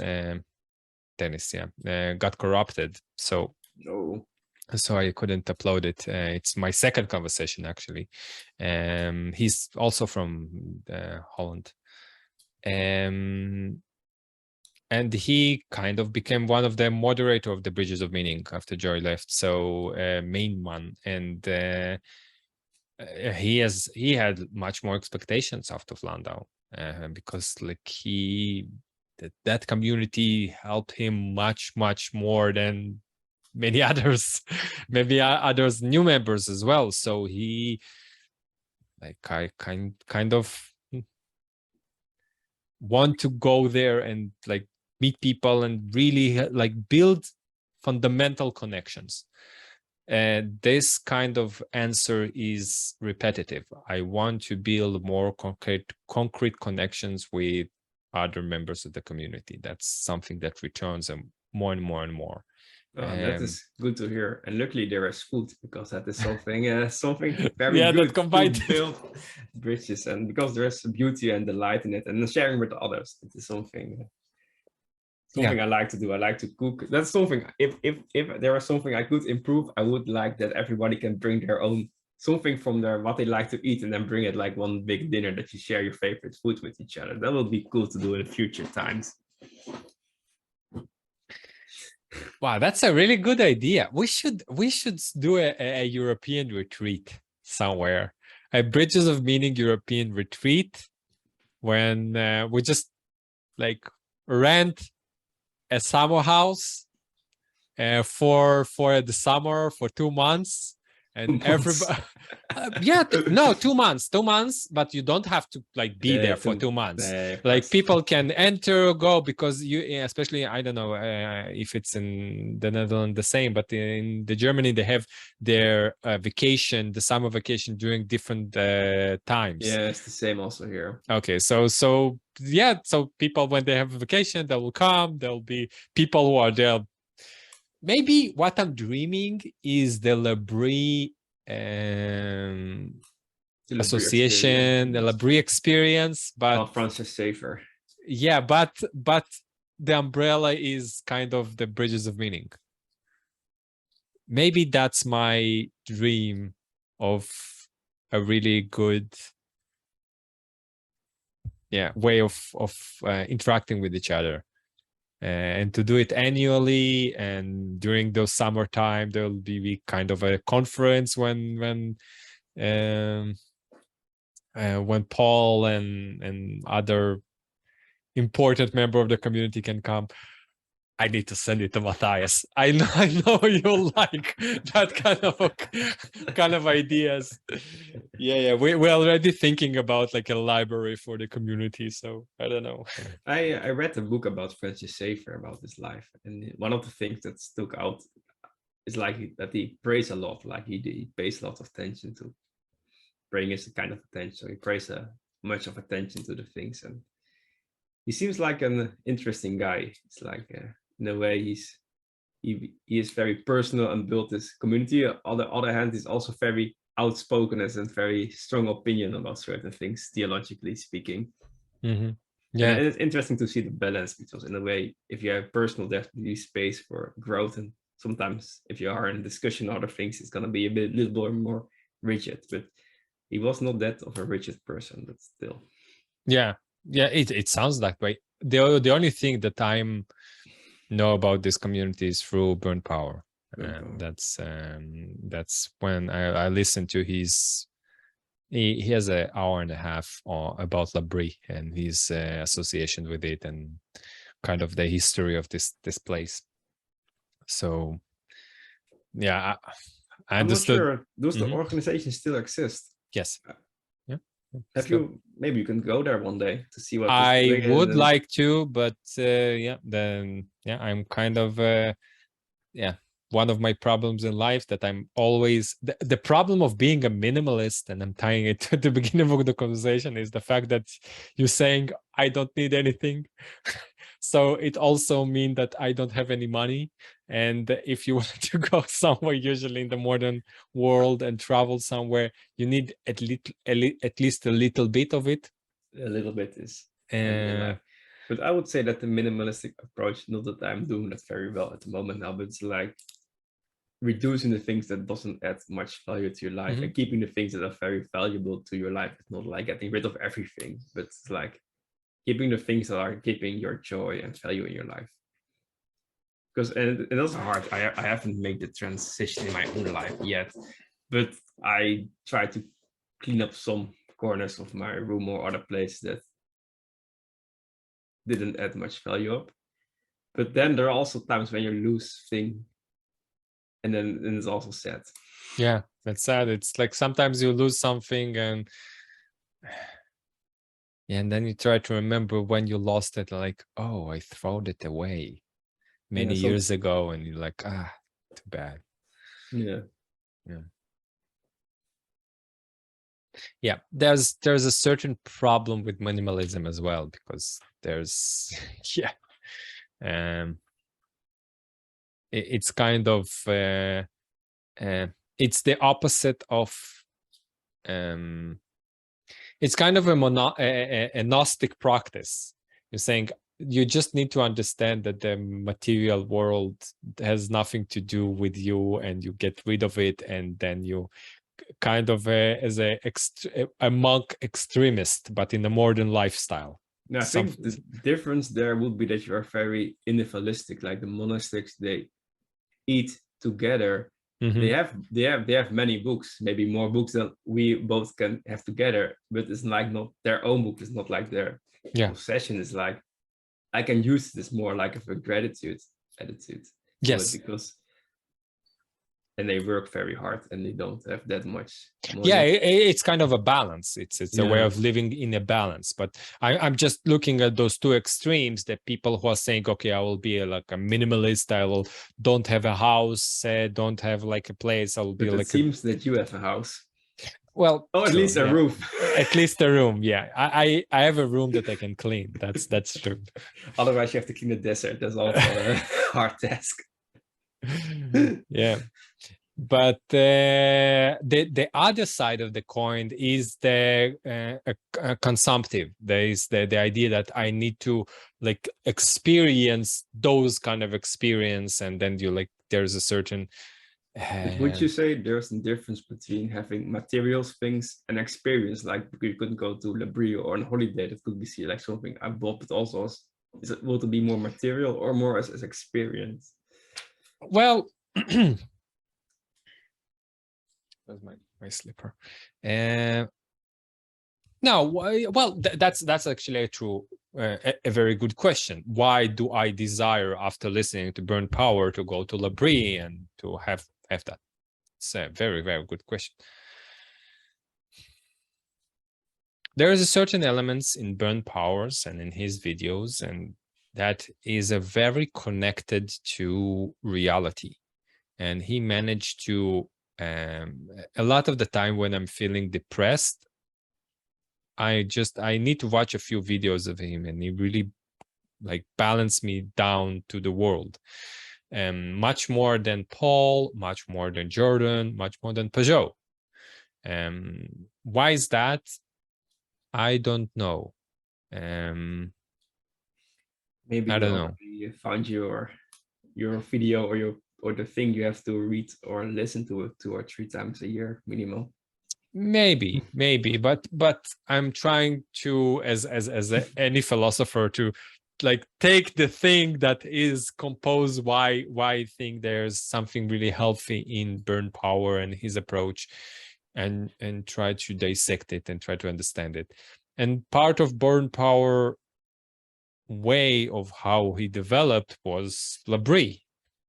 S1: got corrupted. So
S2: No.
S1: So I couldn't upload it. It's my second conversation, actually. He's also from Holland. And he kind of became one of the moderator of the Bridges of Meaning after Joy left. So main one. And he had much more expectations out of Landau because like that community helped him much more than many others, maybe others new members as well. So he like I kind of want to go there and like meet people and really like build fundamental connections. And this kind of answer is repetitive. I want to build more concrete connections with other members of the community. That's something that returns them more and more and more.
S2: That is good to hear, and luckily there is food, because that is something something very
S1: Yeah,
S2: good
S1: that combined
S2: to build bridges, and because there's beauty and delight in it, and sharing with others. It is something I like to do. I like to cook. That's something. If there was something I could improve, I would like that everybody can bring their own something from their what they like to eat, and then bring it like one big dinner that you share your favorite food with each other. That would be cool to do in future times.
S1: Wow, that's a really good idea. We should do a European retreat somewhere, a Bridges of Meaning European retreat, when we just like rent a summer house for the summer for 2 months, and everybody. Yeah, no, 2 months, but you don't have to like be there for 2 months. Like people can enter, go, because you, especially, I don't know if it's in the Netherlands the same, but in the Germany they have their vacation, the summer vacation during different times.
S2: Yeah, it's the same also here.
S1: Okay, so yeah, so people, when they have a vacation, they will come. There'll be people who are there. Maybe what I'm dreaming is the L'Abri association, the L'Abri experience, but
S2: Francis Schaeffer.
S1: Yeah, but the umbrella is kind of the Bridges of Meaning. Maybe that's my dream of a really good way of interacting with each other. And to do it annually, and during those summertime, there will be kind of a conference when Paul and other important member of the community can come. I need to send it to Matthias. I know you like that kind of ideas. Yeah. We're already thinking about like a library for the community. So I don't know.
S2: I read a book about Francis Schaeffer about his life, and one of the things that stuck out is like that he prays a lot. Like he pays a lot of attention to praying is a kind of attention. So he prays much of attention to the things, and he seems like an interesting guy. It's like in a way he is very personal and built this community. On the other hand, he's also very outspoken and very strong opinion about certain things, theologically speaking.
S1: Mm-hmm. Yeah.
S2: And it's interesting to see the balance, because in a way, if you have personal, there's space for growth, and sometimes if you are in discussion other things, it's going to be a little bit more rigid. But he was not that of a rigid person, but still.
S1: Yeah. It sounds that way. The only thing that I'm know about this community is through Burn Power. And that's when I listened to his. He has an hour and a half about L'Abri and his association with it, and kind of the history of this place. So yeah, I
S2: I'm not
S1: understood.
S2: sure. Does the organization still exist?
S1: Yes. Yeah.
S2: Have you? Maybe you can go there one day to see what
S1: I would like to, but yeah, then yeah, I'm kind of yeah, one of my problems in life that I'm always the problem of being a minimalist, and I'm tying it to the beginning of the conversation, is the fact that you're saying I don't need anything. So it also means that I don't have any money. And if you want to go somewhere, usually in the modern world, and travel somewhere, you need at least a little bit of it.
S2: A little bit is but I would say that the minimalistic approach, not that I'm doing that very well at the moment now, but it's like reducing the things that doesn't add much value to your life and keeping the things that are very valuable to your life. It's not like getting rid of everything, but it's like keeping the things that are keeping your joy and value in your life. Because and it is hard. I haven't made the transition in my own life yet, but I try to clean up some corners of my room or other places that didn't add much value up. But then there are also times when you lose things, and then it's also sad.
S1: Yeah, that's sad. It's like sometimes you lose something, and then you try to remember when you lost it, like, oh, I thrown it away many years ago, and you're like, too bad. Yeah, there's a certain problem with minimalism as well, because there's it's kind of it's the opposite of it's kind of a Gnostic practice. You're saying you just need to understand that the material world has nothing to do with you, and you get rid of it, and then you kind of as a monk extremist, but in a modern lifestyle.
S2: No, I think the difference there would be that you are very individualistic. Like the monastics, they eat together. They have many books, maybe more books than we both can have together, but it's like not their own book. It's not like their possession. It's like I can use this more like of a gratitude attitude.
S1: Yes,
S2: because and they work very hard and they don't have that much money.
S1: Yeah, it's kind of a balance. It's a way of living in a balance. But I'm just looking at those two extremes, that people who are saying, okay, I will be like a minimalist, I will don't have a house, don't have like a place, I will be like
S2: it seems that you have a house.
S1: Well,
S2: at least a roof.
S1: At least a room, yeah. I have a room that I can clean. That's true.
S2: Otherwise you have to clean the desert. That's also a hard task.
S1: Yeah. But the other side of the coin is the consumptive. There is the idea that I need to like experience those kind of experience, and then you like there's a certain.
S2: Would you say there's a difference between having materials things and experience? Like you couldn't go to L'Abri or on holiday, that could be see like something I bought, but also will it be more material or more as experience?
S1: Well. Where's my slipper? No, well, that's actually a very good question. Why do I desire, after listening to Burn Power, to go to L'Abri and to have that? It's a very, very good question. There is a certain elements in Burn Powers and in his videos, and that is a very connected to reality. And he managed to a lot of the time when I'm feeling depressed, I need to watch a few videos of him, and he really like balance me down to the world. Much more than Paul, much more than Jordan, much more than Pageau. Why is that? I don't know.
S2: Maybe
S1: I
S2: you
S1: don't know.
S2: already found your video or the thing you have to read or listen to it 2 or 3 times a year minimum.
S1: Maybe, but I'm trying to, as any philosopher, to like take the thing that is composed why I think there's something really healthy in Burn Power and his approach, and try to dissect it and try to understand it. And part of Burn Power way of how he developed was Labrie.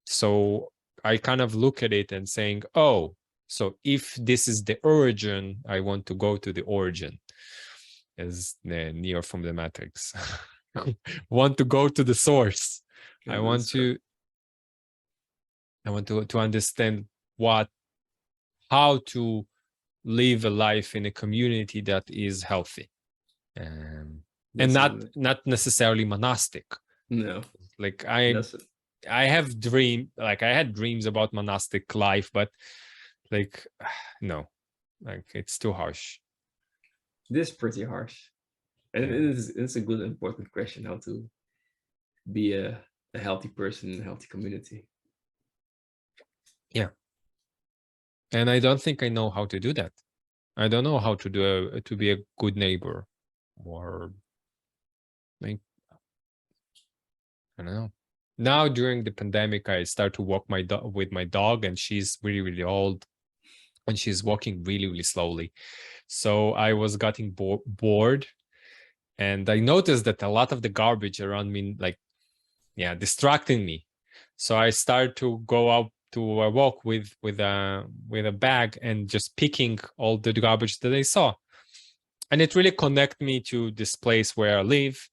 S1: So I kind of look at it and saying, oh, so if this is the origin, I want to go to the origin, as Neo from the Matrix. Want to go to the source. I want to understand how to live a life in a community that is healthy, and not necessarily monastic.
S2: No,
S1: like I had dreams about monastic life, but like no, like it's too harsh.
S2: This is pretty harsh, and it's a good important question, how to be a healthy person in a healthy community.
S1: Yeah, and I don't think I know how to do that. I don't know how to do to be a good neighbor, or like I don't know. Now during the pandemic, I start to walk with my dog, and she's really, really old, and she's walking really, really slowly. So I was getting bored, and I noticed that a lot of the garbage around me, distracting me. So I started to go out to a walk with a bag and just picking all the garbage that I saw, and it really connected me to this place where I live.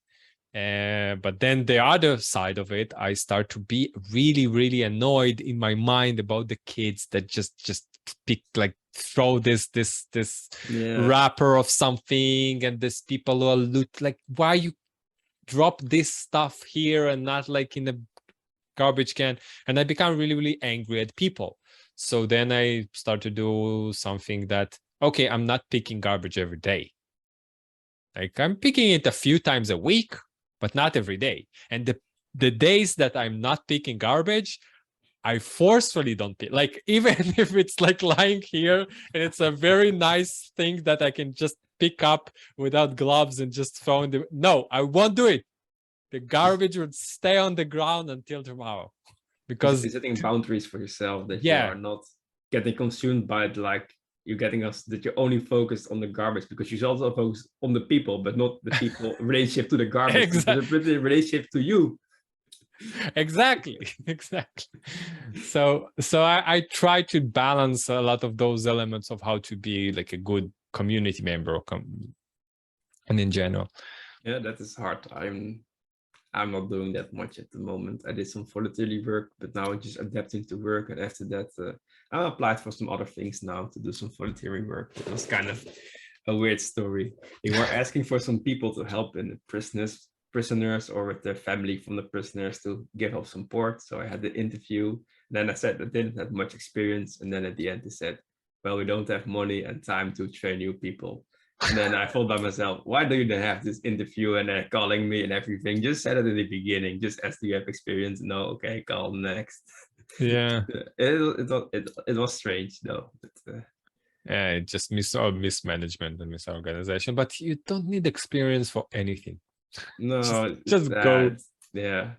S1: But then the other side of it, I start to be really, really annoyed in my mind about the kids that just pick, throw this wrapper of something, and this people who are loot, why you drop this stuff here and not in a garbage can. And I become really, really angry at people. So then I start to do something that, okay, I'm not picking garbage every day. I'm picking it a few times a week, but not every day. And the days that I'm not picking garbage, I forcefully don't pick. Even if it's lying here and it's a very nice thing that I can just pick up without gloves and just throw in no, I won't do it. The garbage would stay on the ground until tomorrow. Because
S2: you're setting boundaries for yourself, that you are not getting consumed by it, you're getting us that you're only focused on the garbage, because you also focus on the people, but not the people relationship to the garbage. Exactly. The relationship to you.
S1: Exactly. So I try to balance a lot of those elements of how to be a good community member, and in general.
S2: Yeah, that is hard. I'm not doing that much at the moment. I did some voluntary work, but now I'm just adapting to work. And after that, I applied for some other things now to do some voluntary work. It was kind of a weird story. They were asking for some people to help in the prisoners or with their family from the prisoners to give up support. So I had the interview. And then I said I didn't have much experience. And then at the end they said, well, we don't have money and time to train new people. And then I thought by myself, why do you then have this interview and they're calling me and everything? Just said it in the beginning, just ask, do you have experience? No, okay, call next.
S1: Yeah.
S2: It was strange though.
S1: Yeah, it just mismanagement and misorganization, but you don't need experience for anything.
S2: No,
S1: just go.
S2: Yeah.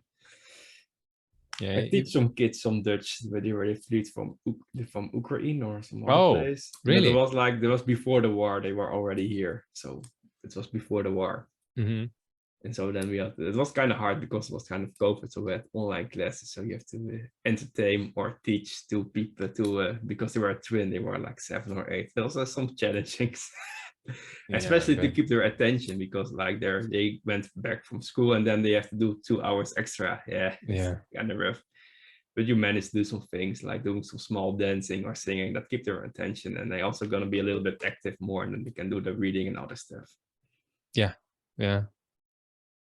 S2: I teach some kids some Dutch when they were fled from Ukraine or some other place.
S1: Really?
S2: But there was before the war. They were already here, so it was before the war.
S1: Mm-hmm.
S2: And so then it was kind of hard because it was kind of COVID, so we had online classes. So you have to entertain or teach two people because they were a twin. They were 7 or 8. There was some challenges. Especially to keep their attention, because they went back from school and then they have to do 2 hours extra. Yeah, kind of rough. But you manage to do some things like doing some small dancing or singing that keep their attention, and they also gonna be a little bit active more, and then they can do the reading and other stuff.
S1: Yeah.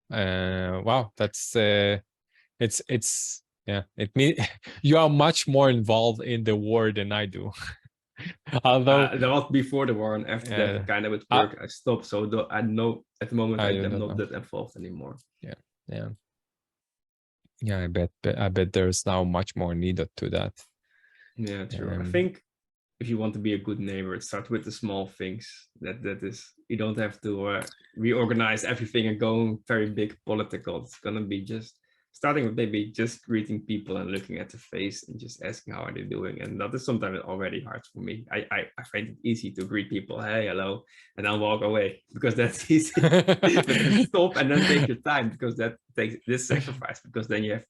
S1: Wow, that's it's yeah. It means you are much more involved in the war than I do. Although
S2: that was before the war, and after that, kind of with work, I stopped. So I know at the moment I'm not that involved anymore.
S1: Yeah. Yeah, I bet there's now much more needed to that.
S2: Yeah, true. I think if you want to be a good neighbor, start with the small things. That is, you don't have to reorganize everything and go very big political. It's gonna be just starting with maybe just greeting people and looking at the face and just asking how are they doing. And that is sometimes already hard for me. I find it easy to greet people, hey, hello, and then walk away because that's easy. But then stop and then take your time because that takes this sacrifice because then you have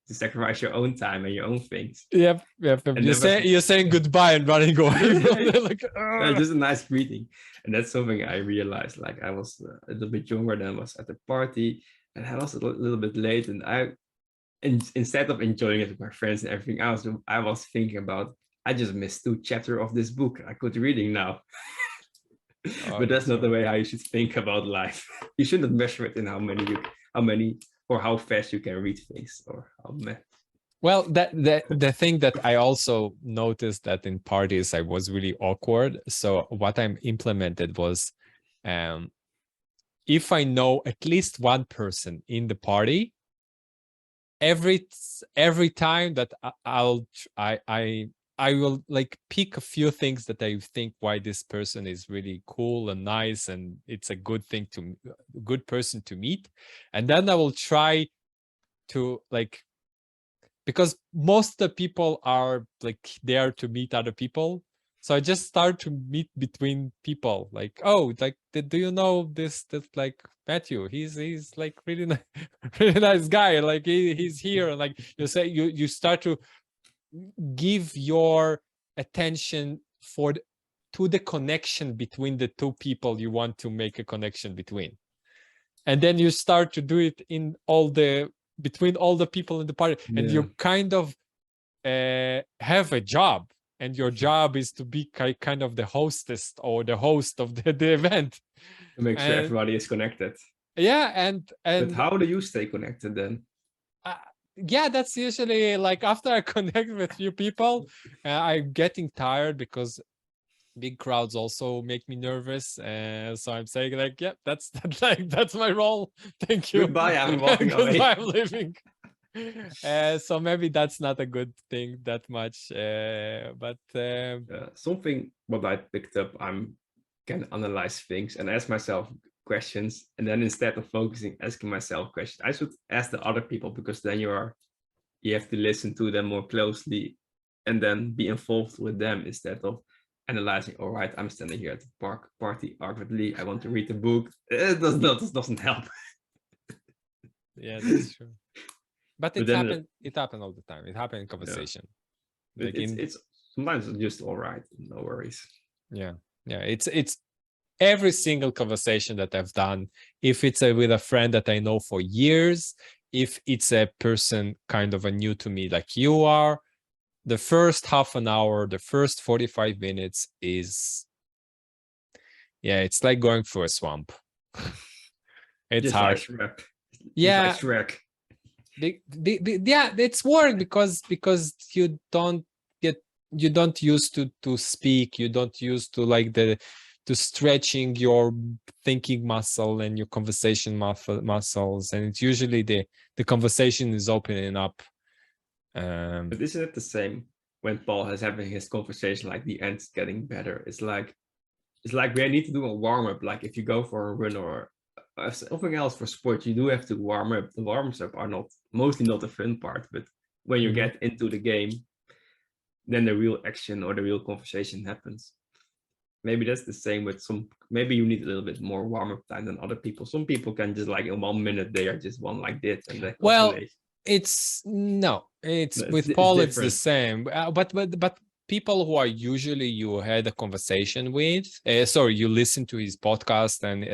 S2: to sacrifice your own time and your own things.
S1: Yep.
S2: And
S1: You're saying goodbye and running away. Like,
S2: just a nice greeting. And that's something I realized. Like I was a little bit younger than I was at the party, and I was a little bit late. And instead of enjoying it with my friends and everything else, I was thinking about I just missed 2 chapters of this book I could reading now. But that's not the way how you should think about life. You shouldn't measure it in how many or how fast you can read things or how many.
S1: Well, the thing that I also noticed that in parties I was really awkward. So what I implemented was, if I know at least one person in the party, every time that I will like pick a few things that I think why this person is really cool and nice and it's a good person to meet, and then I will try to like, because most of the people are like there to meet other people, so I just start to meet between people, like, oh, like, do you know this like Matthew? He's like really really nice guy, like he's here, and like you start to give your attention to the connection between the two people you want to make a connection between, and then you start to do it in between all the people in the party, and you kind of have a job, and your job is to be kind of the hostess or the host of the event,
S2: to make sure everybody is connected.
S1: Yeah, and
S2: but how do you stay connected then?
S1: Yeah, that's usually like after I connect with few people, I'm getting tired because big crowds also make me nervous. So I'm saying like, yeah, that's my role. Thank you.
S2: Goodbye, I'm walking away.
S1: Goodbye, I'm leaving. So maybe that's not a good thing that much. But
S2: something what I picked up, I'm can analyze things and ask myself questions, and then instead of asking myself questions, I should ask the other people, because then you have to listen to them more closely and then be involved with them instead of analyzing. All right, I'm standing here at the party awkwardly, I want to read the book. It doesn't help.
S1: Yeah, that's true. But it happened all the time. It happened in conversation.
S2: Yeah. Like it's sometimes it's just all right, no worries.
S1: Yeah, it's every single conversation that I've done, if it's with a friend that I know for years, if it's a person kind of new to me like you are, the first half an hour, the first 45 minutes is, it's like going through a swamp. It's
S2: just
S1: hard.
S2: Like Shrek.
S1: Yeah.
S2: Just like Shrek.
S1: Yeah, it's work because you don't used to speak, you don't used to like to stretching your thinking muscle and your conversation muscles, and it's usually the conversation is opening up.
S2: But isn't it the same when Paul is having his conversation, like the end's getting better? It's like we need to do a warm-up. Like if you go for a run or something else for sport, you do have to warm up. The warm-ups are mostly not the fun part, but when you get into the game, then the real action or the real conversation happens. Maybe that's the same with maybe you need a little bit more warm-up time than other people. Some people can just like in 1 minute, they are just one like this. And with Paul,
S1: it's the same. But people who are usually you had a conversation with, you listen to his podcast and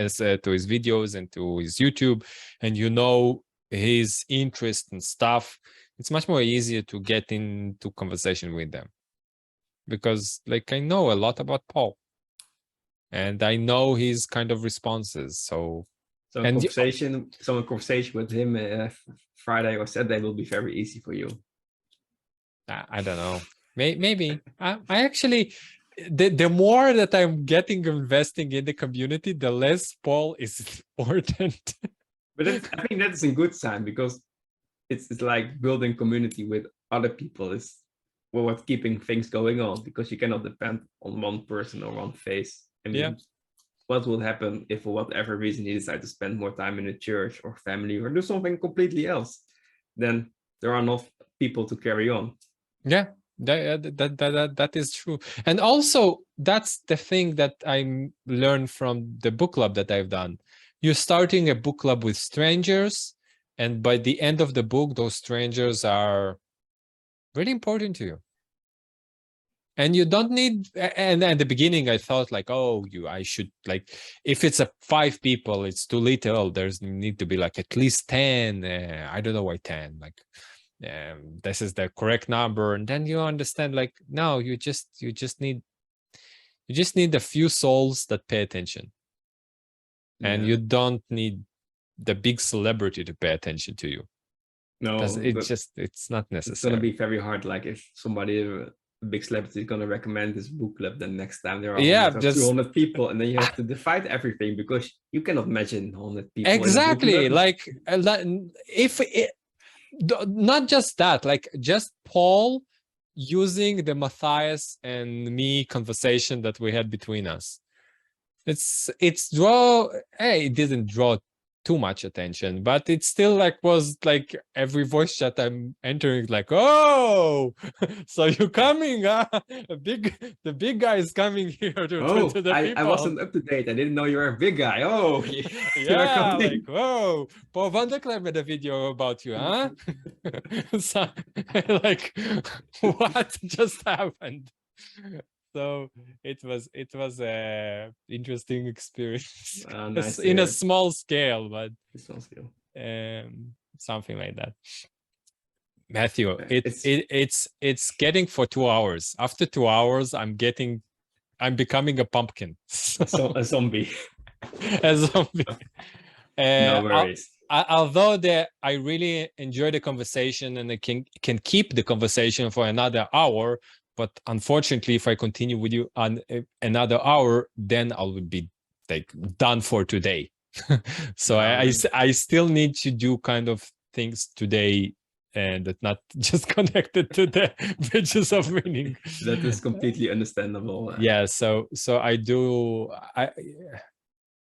S1: to his videos and to his YouTube, and you know his interest and stuff, it's much more easier to get into conversation with them, because like I know a lot about Paul and I know his kind of responses. So
S2: a conversation with him Friday or Saturday will be very easy for you.
S1: I don't know. Maybe I actually, the more that I'm investing in the community, the less Paul is important.
S2: But I think that is a good sign, because it's like building community with other people is what's keeping things going on, because you cannot depend on one person or one face. I mean,
S1: Yeah.
S2: what will happen if for whatever reason you decide to spend more time in a church or family or do something completely else? Then there are enough people to carry on.
S1: Yeah, that is true. And also, that's the thing that I learned from the book club that I've done. You're starting a book club with strangers, and by the end of the book, those strangers are really important to you. And you don't need, and at the beginning I thought like, oh, I should, like, if it's 5 people, it's too little. There's need to be like at least 10. I don't know why 10, like, this is the correct number. And then you understand, like, no, you just need a few souls that pay attention. And
S2: Yeah.
S1: you don't need the big celebrity to pay attention to you.
S2: No,
S1: Because it's not necessary.
S2: it's gonna be very hard. Like if somebody, a big celebrity, is gonna recommend this book club, then next time there are 100 or
S1: just
S2: 200 people, and then you have to divide everything because you cannot imagine 100 people. in a book
S1: exactly.
S2: club.
S1: Like, if it, not just that, like, just Paul using the Matthias and me conversation that we had between us. It didn't draw too much attention, but it still like was like every voice chat I'm entering, like, oh, so you're coming, huh? The big guy is coming here to the people.
S2: I wasn't up to date. I didn't know you were a big guy. Oh,
S1: yeah, like, whoa, Paul van der Klem made a video about you, huh? So, like, what just happened? So it was a interesting experience.
S2: Nice
S1: in a small scale, but something like that. Matthew, it's getting for 2 hours. After 2 hours, I'm becoming a pumpkin.
S2: So a zombie.
S1: A zombie.
S2: No worries.
S1: Although I really enjoy the conversation and I can keep the conversation for another hour, but unfortunately, if I continue with you on another hour, then I will be like done for today. So I still need to do kind of things today, and that not just connected to the bridges of meaning.
S2: That is completely understandable.
S1: Yeah. So I do.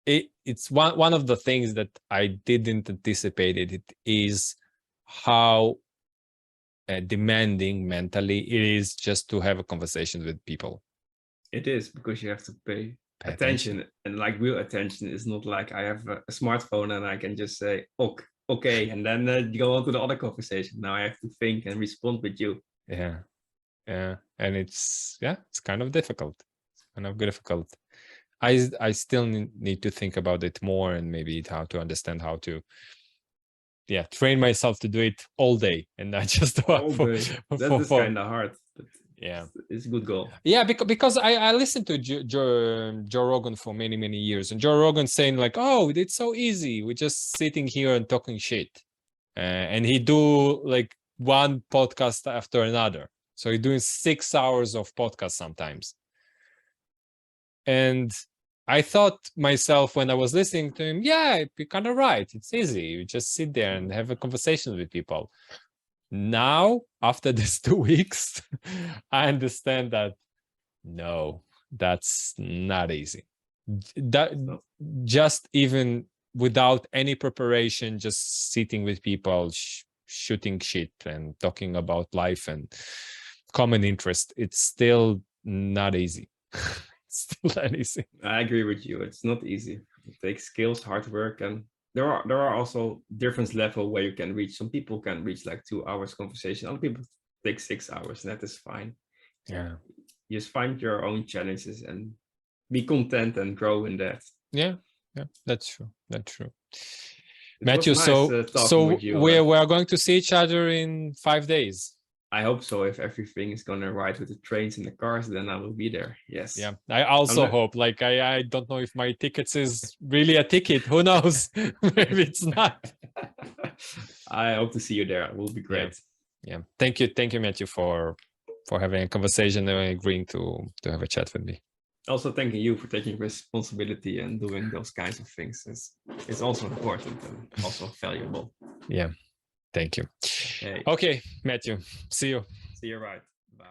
S1: It's one of the things that I didn't anticipate. It is how demanding mentally it is just to have a conversation with people.
S2: It is, because you have to pay attention, and like real attention is not like I have a smartphone and I can just say okay, and then you go on to the other conversation. Now I have to think and respond with you.
S1: Yeah, and it's kind of difficult. I still need to think about it more, and maybe how to understand how to train myself to do it all day and not just
S2: all day. That is kind of hard, but
S1: yeah,
S2: it's a good goal.
S1: Yeah, because I listened to Joe Rogan for many years, and Joe Rogan saying like, oh, it's so easy, we're just sitting here and talking shit, and he do like one podcast after another, so he's doing 6 hours of podcast sometimes. And I thought myself when I was listening to him, yeah, you're kind of right. It's easy. You just sit there and have a conversation with people. Now, after these 2 weeks, I understand that no, that's not easy. That just even without any preparation, just sitting with people, shooting shit and talking about life and common interest, it's still not easy. Still not easy.
S2: I agree with you. It's not easy. It takes skills, hard work, and there are also different level where you can reach. Some people can reach like 2 hours conversation. Other people take 6 hours, and that is fine.
S1: Yeah.
S2: You just find your own challenges and be content and grow in that.
S1: Yeah, that's true.
S2: It
S1: Matthew,
S2: nice,
S1: so we are going to see each other in 5 days.
S2: I hope so. If everything is gonna ride with the trains and the cars, then I will be there. Yes.
S1: Yeah, I also hope. Like I don't know if my tickets is really a ticket. Who knows? Maybe it's not.
S2: I hope to see you there. It will be great.
S1: Yeah. Thank you, Matthew, for having a conversation and agreeing to have a chat with me.
S2: Also, thanking you for taking responsibility and doing those kinds of things. It's also important and also valuable.
S1: Yeah. Thank you.
S2: Hey,
S1: Okay, Matthew, see you.
S2: see you right. Bye.